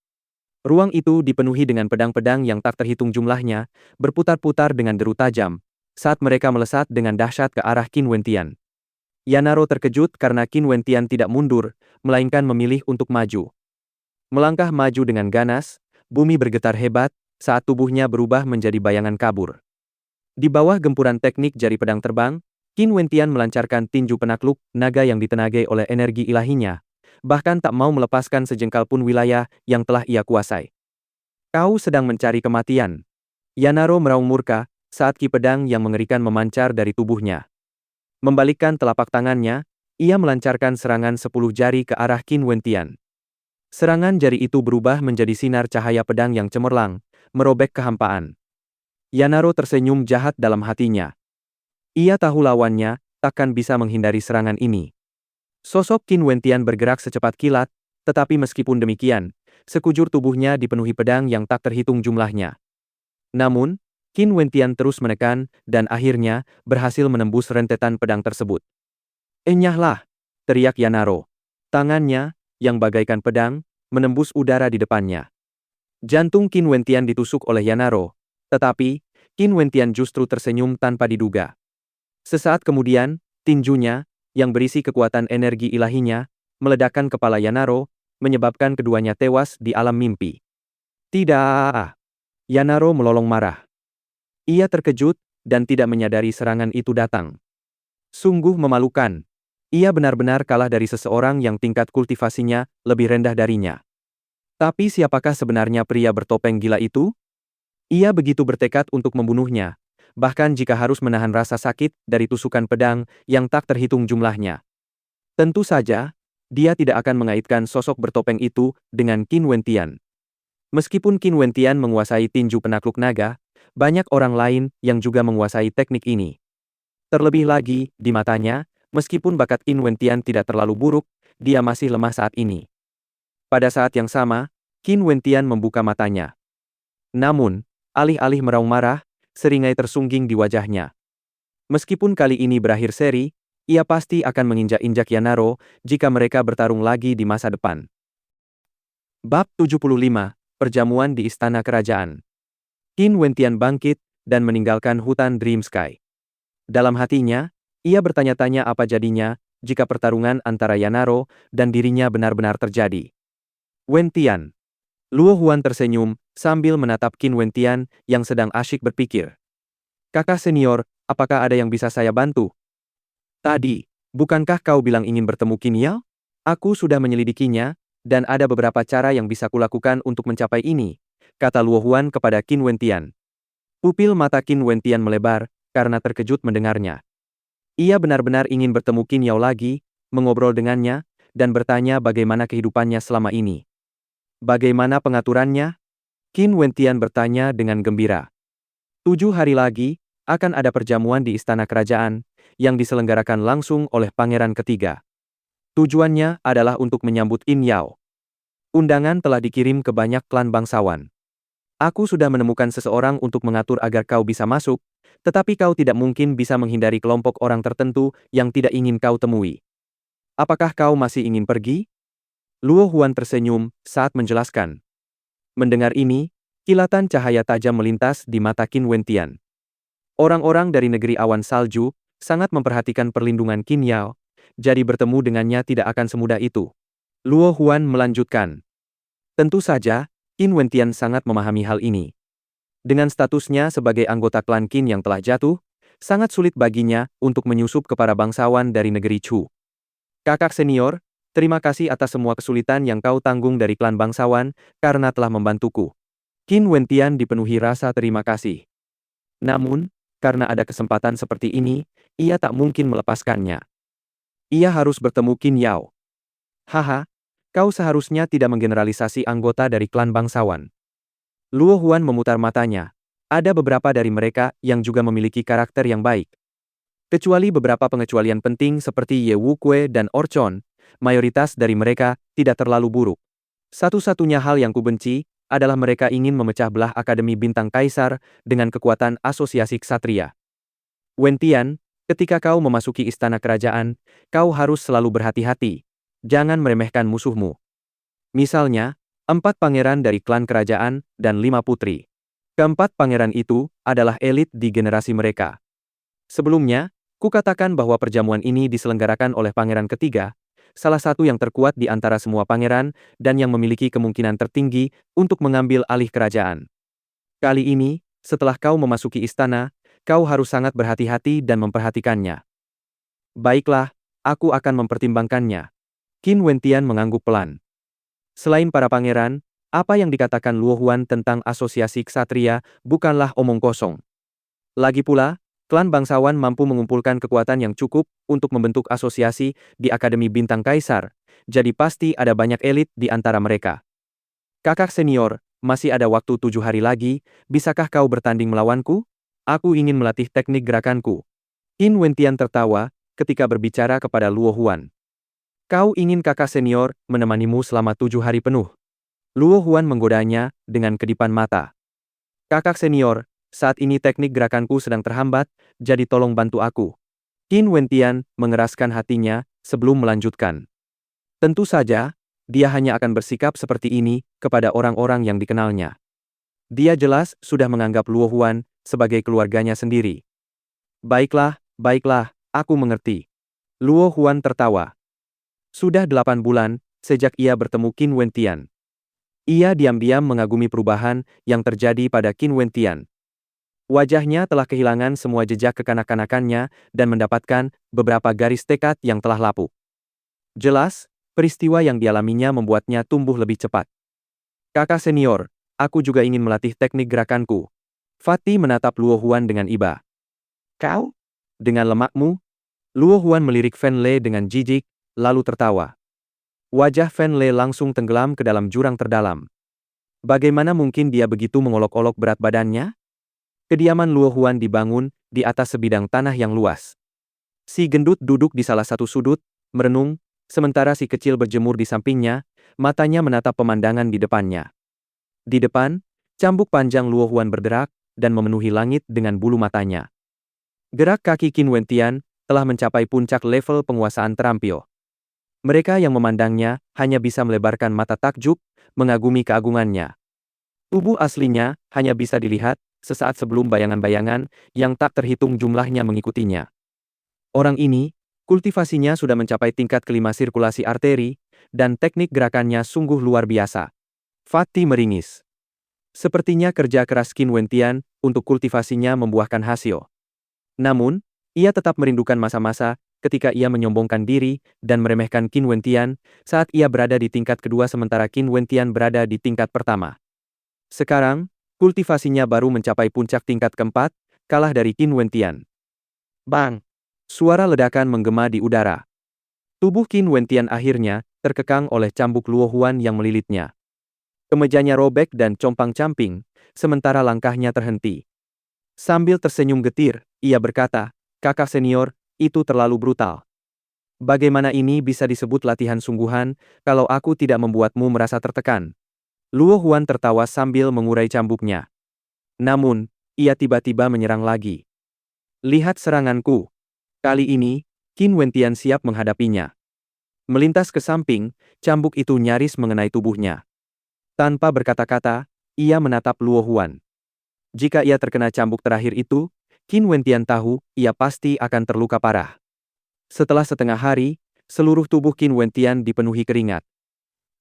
Ruang itu dipenuhi dengan pedang-pedang yang tak terhitung jumlahnya, berputar-putar dengan deru tajam, saat mereka melesat dengan dahsyat ke arah Qin Wentian. Yanaro terkejut karena Qin Wentian tidak mundur, melainkan memilih untuk maju. Melangkah maju dengan ganas, bumi bergetar hebat, saat tubuhnya berubah menjadi bayangan kabur. Di bawah gempuran teknik jari pedang terbang, Qin Wentian melancarkan tinju penakluk naga yang ditenagai oleh energi ilahinya, bahkan tak mau melepaskan sejengkal pun wilayah yang telah ia kuasai. Kau sedang mencari kematian. Yanaro meraung murka, saat ki pedang yang mengerikan memancar dari tubuhnya. Membalikkan telapak tangannya, ia melancarkan serangan 10 jari ke arah Qin Wentian. Serangan jari itu berubah menjadi sinar cahaya pedang yang cemerlang, merobek kehampaan. Yanaro tersenyum jahat dalam hatinya. Ia tahu lawannya takkan bisa menghindari serangan ini. Sosok Qin Wentian bergerak secepat kilat, tetapi meskipun demikian, sekujur tubuhnya dipenuhi pedang yang tak terhitung jumlahnya. Namun, Qin Wentian terus menekan, dan akhirnya, berhasil menembus rentetan pedang tersebut. "Enyahlah!" teriak Yanaro. Tangannya, yang bagaikan pedang, menembus udara di depannya. Jantung Qin Wentian ditusuk oleh Yanaro, tetapi, Qin Wentian justru tersenyum tanpa diduga. Sesaat kemudian, tinjunya, yang berisi kekuatan energi ilahinya, meledakkan kepala Yanaro, menyebabkan keduanya tewas di alam mimpi. "Tidak!" Yanaro melolong marah. Ia terkejut, dan tidak menyadari serangan itu datang. Sungguh memalukan. Ia benar-benar kalah dari seseorang yang tingkat kultivasinya lebih rendah darinya. Tapi siapakah sebenarnya pria bertopeng gila itu? Ia begitu bertekad untuk membunuhnya, bahkan jika harus menahan rasa sakit dari tusukan pedang yang tak terhitung jumlahnya. Tentu saja, dia tidak akan mengaitkan sosok bertopeng itu dengan Qin Wentian. Meskipun Qin Wentian menguasai tinju penakluk naga, banyak orang lain yang juga menguasai teknik ini. Terlebih lagi, di matanya, meskipun bakat Qin Wentian tidak terlalu buruk, dia masih lemah saat ini. Pada saat yang sama, Qin Wentian membuka matanya. Namun, alih-alih meraung marah, seringai tersungging di wajahnya. Meskipun kali ini berakhir seri, ia pasti akan menginjak-injak Yanaro jika mereka bertarung lagi di masa depan. Bab 75, Perjamuan di Istana Kerajaan. Qin Wentian bangkit dan meninggalkan hutan Dream Sky. Dalam hatinya, ia bertanya-tanya apa jadinya jika pertarungan antara Yanaro dan dirinya benar-benar terjadi. "Wentian." Luo Huan tersenyum sambil menatap Qin Wentian yang sedang asyik berpikir. "Kakak senior, apakah ada yang bisa saya bantu?" "Tadi, bukankah kau bilang ingin bertemu Qin Yao? Aku sudah menyelidikinya, dan ada beberapa cara yang bisa kulakukan untuk mencapai ini," kata Luo Huan kepada Qin Wentian. Pupil mata Qin Wentian melebar, karena terkejut mendengarnya. Ia benar-benar ingin bertemu Qin Yao lagi, mengobrol dengannya, dan bertanya bagaimana kehidupannya selama ini. "Bagaimana pengaturannya?" Qin Wentian bertanya dengan gembira. 7 hari lagi, akan ada perjamuan di Istana Kerajaan, yang diselenggarakan langsung oleh Pangeran Ketiga. Tujuannya adalah untuk menyambut Qin Yao. Undangan telah dikirim ke banyak klan bangsawan. Aku sudah menemukan seseorang untuk mengatur agar kau bisa masuk, tetapi kau tidak mungkin bisa menghindari kelompok orang tertentu yang tidak ingin kau temui. Apakah kau masih ingin pergi? Luo Huan tersenyum saat menjelaskan. Mendengar ini, kilatan cahaya tajam melintas di mata Qin Wentian. Orang-orang dari negeri awan salju sangat memperhatikan perlindungan Qin Yao, jadi bertemu dengannya tidak akan semudah itu. Luo Huan melanjutkan. Tentu saja, Qin Wentian sangat memahami hal ini. Dengan statusnya sebagai anggota klan Qin yang telah jatuh, sangat sulit baginya untuk menyusup ke para bangsawan dari negeri Chu. "Kakak senior, terima kasih atas semua kesulitan yang kau tanggung dari klan bangsawan karena telah membantuku." Qin Wentian dipenuhi rasa terima kasih. Namun, karena ada kesempatan seperti ini, ia tak mungkin melepaskannya. Ia harus bertemu Qin Yao. "Haha, kau seharusnya tidak menggeneralisasi anggota dari klan bangsawan." Luo Huan memutar matanya. Ada beberapa dari mereka yang juga memiliki karakter yang baik. Kecuali beberapa pengecualian penting seperti Ye Wukue dan Orchon, mayoritas dari mereka tidak terlalu buruk. Satu-satunya hal yang kubenci adalah mereka ingin memecah belah Akademi Bintang Kaisar dengan kekuatan asosiasi ksatria. "Wentian, ketika kau memasuki istana kerajaan, kau harus selalu berhati-hati. Jangan meremehkan musuhmu. Misalnya, 4 pangeran dari klan kerajaan, dan 5 putri. Keempat pangeran itu adalah elit di generasi mereka. Sebelumnya, kukatakan bahwa perjamuan ini diselenggarakan oleh pangeran ketiga, salah satu yang terkuat di antara semua pangeran, dan yang memiliki kemungkinan tertinggi untuk mengambil alih kerajaan. Kali ini, setelah kau memasuki istana, kau harus sangat berhati-hati dan memperhatikannya. Baiklah, aku akan mempertimbangkannya. Qin Wentian mengangguk pelan. Selain para pangeran, apa yang dikatakan Luo Huan tentang asosiasi ksatria bukanlah omong kosong. Lagi pula, klan bangsawan mampu mengumpulkan kekuatan yang cukup untuk membentuk asosiasi di Akademi Bintang Kaisar, jadi pasti ada banyak elit di antara mereka. Kakak senior, masih ada waktu 7 hari lagi, bisakah kau bertanding melawanku? Aku ingin melatih teknik gerakanku. Qin Wentian tertawa ketika berbicara kepada Luo Huan. Kau ingin kakak senior menemanimu selama 7 hari penuh? Luo Huan menggodanya dengan kedipan mata. Kakak senior, saat ini teknik gerakanku sedang terhambat, jadi tolong bantu aku. Qin Wentian mengeraskan hatinya sebelum melanjutkan. Tentu saja, dia hanya akan bersikap seperti ini kepada orang-orang yang dikenalnya. Dia jelas sudah menganggap Luo Huan sebagai keluarganya sendiri. Baiklah, aku mengerti. Luo Huan tertawa. Sudah 8 bulan sejak ia bertemu Qin Wentian. Ia diam-diam mengagumi perubahan yang terjadi pada Qin Wentian. Wajahnya telah kehilangan semua jejak kekanak-kanakannya dan mendapatkan beberapa garis tekad yang telah lapuk. Jelas, peristiwa yang dialaminya membuatnya tumbuh lebih cepat. Kakak senior, aku juga ingin melatih teknik gerakanku. Fatih menatap Luo Huan dengan iba. Kau? Dengan lemakmu? Luo Huan melirik Fen Le dengan jijik, lalu tertawa. Wajah Fen Le langsung tenggelam ke dalam jurang terdalam. Bagaimana mungkin dia begitu mengolok-olok berat badannya? Kediaman Luo Huan dibangun di atas sebidang tanah yang luas. Si gendut duduk di salah satu sudut, merenung, sementara si kecil berjemur di sampingnya, matanya menatap pemandangan di depannya. Di depan, cambuk panjang Luo Huan berderak dan memenuhi langit dengan bulu matanya. Gerak kaki Qin Wentian telah mencapai puncak level penguasaan terampil. Mereka yang memandangnya hanya bisa melebarkan mata takjub, mengagumi keagungannya. Tubuh aslinya hanya bisa dilihat sesaat sebelum bayangan-bayangan yang tak terhitung jumlahnya mengikutinya. Orang ini, kultivasinya sudah mencapai tingkat kelima sirkulasi arteri, dan teknik gerakannya sungguh luar biasa. Fatih meringis. Sepertinya kerja keras Qin Wentian untuk kultivasinya membuahkan hasil. Namun, ia tetap merindukan masa-masa ketika ia menyombongkan diri dan meremehkan Qin Wentian saat ia berada di tingkat kedua sementara Qin Wentian berada di tingkat pertama. Sekarang, kultivasinya baru mencapai puncak tingkat keempat, kalah dari Qin Wentian. Bang! Suara ledakan menggema di udara. Tubuh Qin Wentian akhirnya terkekang oleh cambuk Luo Huan yang melilitnya. Kemejanya robek dan compang-camping, sementara langkahnya terhenti. Sambil tersenyum getir, ia berkata, "Kakak senior, itu terlalu brutal. Bagaimana ini bisa disebut latihan sungguhan, kalau aku tidak membuatmu merasa tertekan?" Luo Huan tertawa sambil mengurai cambuknya. Namun, ia tiba-tiba menyerang lagi. "Lihat seranganku." Kali ini, Qin Wentian siap menghadapinya. Melintas ke samping, cambuk itu nyaris mengenai tubuhnya. Tanpa berkata-kata, ia menatap Luo Huan. Jika ia terkena cambuk terakhir itu, Qin Wentian tahu ia pasti akan terluka parah. Setelah setengah hari, seluruh tubuh Qin Wentian dipenuhi keringat.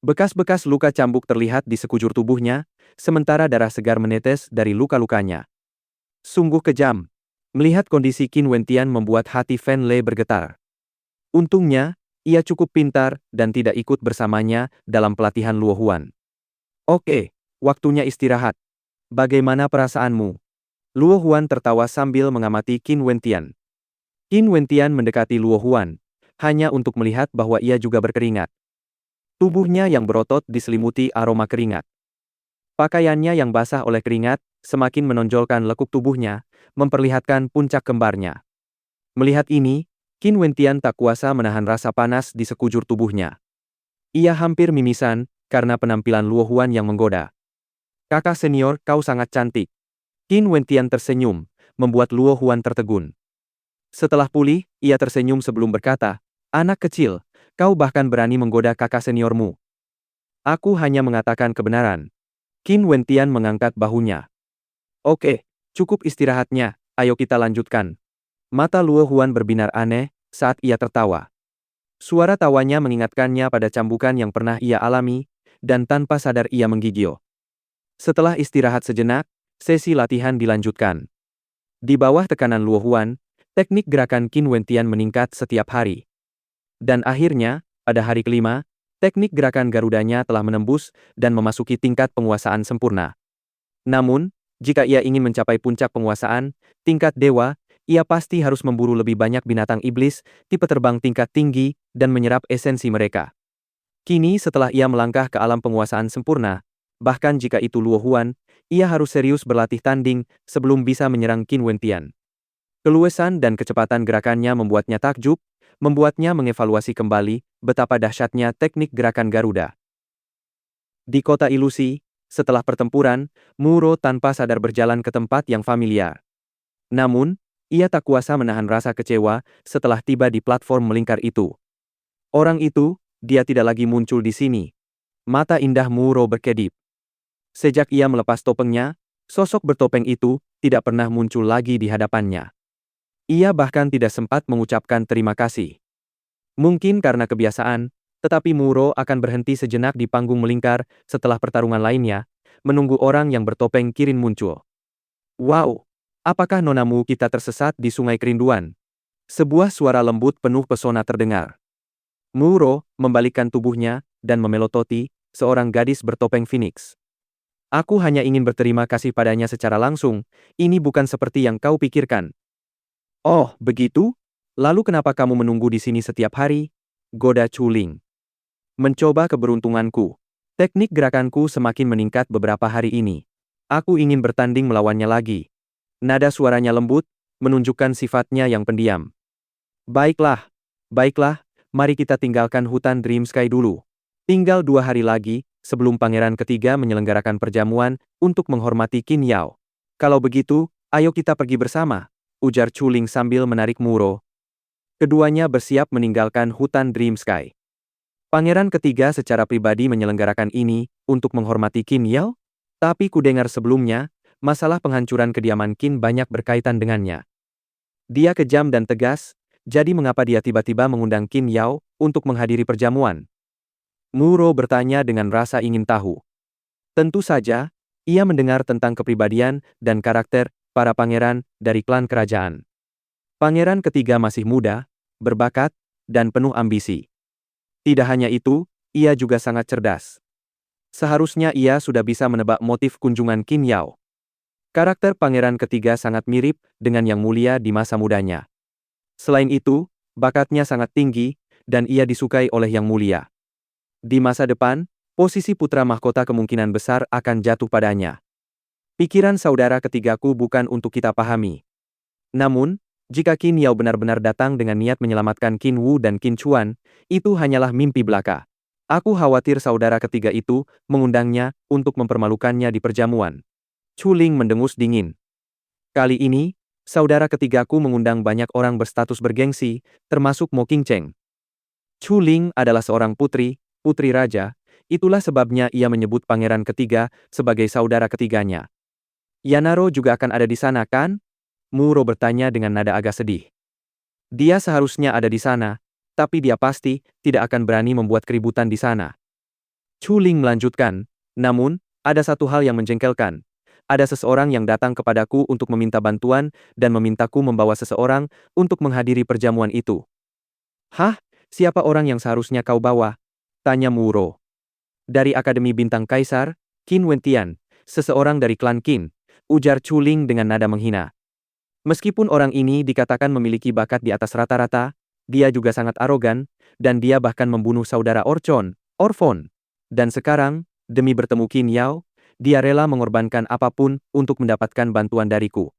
Bekas-bekas luka cambuk terlihat di sekujur tubuhnya, sementara darah segar menetes dari luka-lukanya. Sungguh kejam. Melihat kondisi Qin Wentian membuat hati Fen Le bergetar. Untungnya, ia cukup pintar dan tidak ikut bersamanya dalam pelatihan Luo Huan. Oke, waktunya istirahat. Bagaimana perasaanmu? Luo Huan tertawa sambil mengamati Qin Wentian. Qin Wentian mendekati Luo Huan, hanya untuk melihat bahwa ia juga berkeringat. Tubuhnya yang berotot diselimuti aroma keringat. Pakaiannya yang basah oleh keringat, semakin menonjolkan lekuk tubuhnya, memperlihatkan puncak kembarnya. Melihat ini, Qin Wentian tak kuasa menahan rasa panas di sekujur tubuhnya. Ia hampir mimisan, karena penampilan Luo Huan yang menggoda. "Kakak senior, kau sangat cantik." Qin Wentian tersenyum, membuat Luo Huan tertegun. Setelah pulih, ia tersenyum sebelum berkata, "Anak kecil, kau bahkan berani menggoda kakak seniormu." Aku hanya mengatakan kebenaran. Qin Wentian mengangkat bahunya. Oke, cukup istirahatnya, ayo kita lanjutkan. Mata Luo Huan berbinar aneh saat ia tertawa. Suara tawanya mengingatkannya pada cambukan yang pernah ia alami, dan tanpa sadar ia menggigil. Setelah istirahat sejenak, sesi latihan dilanjutkan. Di bawah tekanan Luo Huan, teknik gerakan Qin Wentian meningkat setiap hari. Dan akhirnya, pada hari kelima, teknik gerakan Garudanya telah menembus dan memasuki tingkat penguasaan sempurna. Namun, jika ia ingin mencapai puncak penguasaan, tingkat dewa, ia pasti harus memburu lebih banyak binatang iblis, tipe terbang tingkat tinggi, dan menyerap esensi mereka. Kini setelah ia melangkah ke alam penguasaan sempurna, bahkan jika itu Luo Huan, ia harus serius berlatih tanding sebelum bisa menyerang Qin Wentian. Keluasan dan kecepatan gerakannya membuatnya takjub, membuatnya mengevaluasi kembali betapa dahsyatnya teknik gerakan Garuda. Di kota ilusi, setelah pertempuran, Muro tanpa sadar berjalan ke tempat yang familiar. Namun, ia tak kuasa menahan rasa kecewa setelah tiba di platform melingkar itu. Orang itu, dia tidak lagi muncul di sini. Mata indah Muro berkedip. Sejak ia melepas topengnya, sosok bertopeng itu tidak pernah muncul lagi di hadapannya. Ia bahkan tidak sempat mengucapkan terima kasih. Mungkin karena kebiasaan, tetapi Muro akan berhenti sejenak di panggung melingkar setelah pertarungan lainnya, menunggu orang yang bertopeng Kirin muncul. Wow! Apakah nonamu kita tersesat di sungai kerinduan? Sebuah suara lembut penuh pesona terdengar. Muro membalikkan tubuhnya dan memelototi seorang gadis bertopeng Phoenix. Aku hanya ingin berterima kasih padanya secara langsung, ini bukan seperti yang kau pikirkan. Oh, begitu? Lalu kenapa kamu menunggu di sini setiap hari? Goda Chuling. Mencoba keberuntunganku. Teknik gerakanku semakin meningkat beberapa hari ini. Aku ingin bertanding melawannya lagi. Nada suaranya lembut, menunjukkan sifatnya yang pendiam. Baiklah, mari kita tinggalkan hutan Dream Sky dulu. Tinggal 2 hari lagi, sebelum pangeran ketiga menyelenggarakan perjamuan untuk menghormati Qin Yao. Kalau begitu, ayo kita pergi bersama, ujar Chuling sambil menarik Muro. Keduanya bersiap meninggalkan hutan Dream Sky. Pangeran ketiga secara pribadi menyelenggarakan ini untuk menghormati Qin Yao, tapi kudengar sebelumnya, masalah penghancuran kediaman Qin banyak berkaitan dengannya. Dia kejam dan tegas, jadi mengapa dia tiba-tiba mengundang Qin Yao untuk menghadiri perjamuan? Muro bertanya dengan rasa ingin tahu. Tentu saja, ia mendengar tentang kepribadian dan karakter para pangeran dari klan kerajaan. Pangeran ketiga masih muda, berbakat, dan penuh ambisi. Tidak hanya itu, ia juga sangat cerdas. Seharusnya ia sudah bisa menebak motif kunjungan Qin Yao. Karakter pangeran ketiga sangat mirip dengan yang mulia di masa mudanya. Selain itu, bakatnya sangat tinggi, dan ia disukai oleh yang mulia. Di masa depan, posisi putra mahkota kemungkinan besar akan jatuh padanya. Pikiran saudara ketigaku bukan untuk kita pahami. Namun, jika Qin Yao benar-benar datang dengan niat menyelamatkan Qin Wu dan Qin Chuan, itu hanyalah mimpi belaka. Aku khawatir saudara ketiga itu mengundangnya untuk mempermalukannya di perjamuan. Chuling mendengus dingin. Kali ini, saudara ketigaku mengundang banyak orang berstatus bergengsi, termasuk Mo Qingcheng. Chuling adalah seorang putri raja, itulah sebabnya ia menyebut pangeran ketiga sebagai saudara ketiganya. Yanaro juga akan ada di sana kan? Muro bertanya dengan nada agak sedih. Dia seharusnya ada di sana, tapi dia pasti tidak akan berani membuat keributan di sana. Chuling melanjutkan, namun, ada satu hal yang menjengkelkan. Ada seseorang yang datang kepadaku untuk meminta bantuan dan memintaku membawa seseorang untuk menghadiri perjamuan itu. Hah? Siapa orang yang seharusnya kau bawa? Tanya Muro. Dari Akademi Bintang Kaisar, Qin Wentian, seseorang dari klan Qin, ujar Chuling dengan nada menghina. Meskipun orang ini dikatakan memiliki bakat di atas rata-rata, dia juga sangat arogan, dan dia bahkan membunuh saudara Orfon. Dan sekarang, demi bertemu Qin Yao, dia rela mengorbankan apapun untuk mendapatkan bantuan dariku.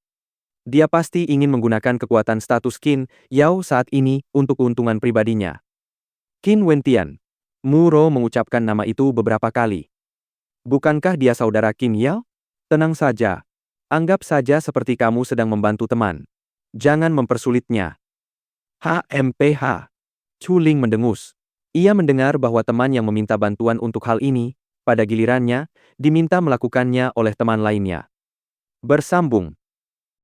Dia pasti ingin menggunakan kekuatan status Qin Yao saat ini untuk keuntungan pribadinya. Qin Wentian. Muro mengucapkan nama itu beberapa kali. Bukankah dia saudara Qin Yao? Tenang saja. Anggap saja seperti kamu sedang membantu teman. Jangan mempersulitnya. HMPH. Chuling mendengus. Ia mendengar bahwa teman yang meminta bantuan untuk hal ini, pada gilirannya, diminta melakukannya oleh teman lainnya. Bersambung.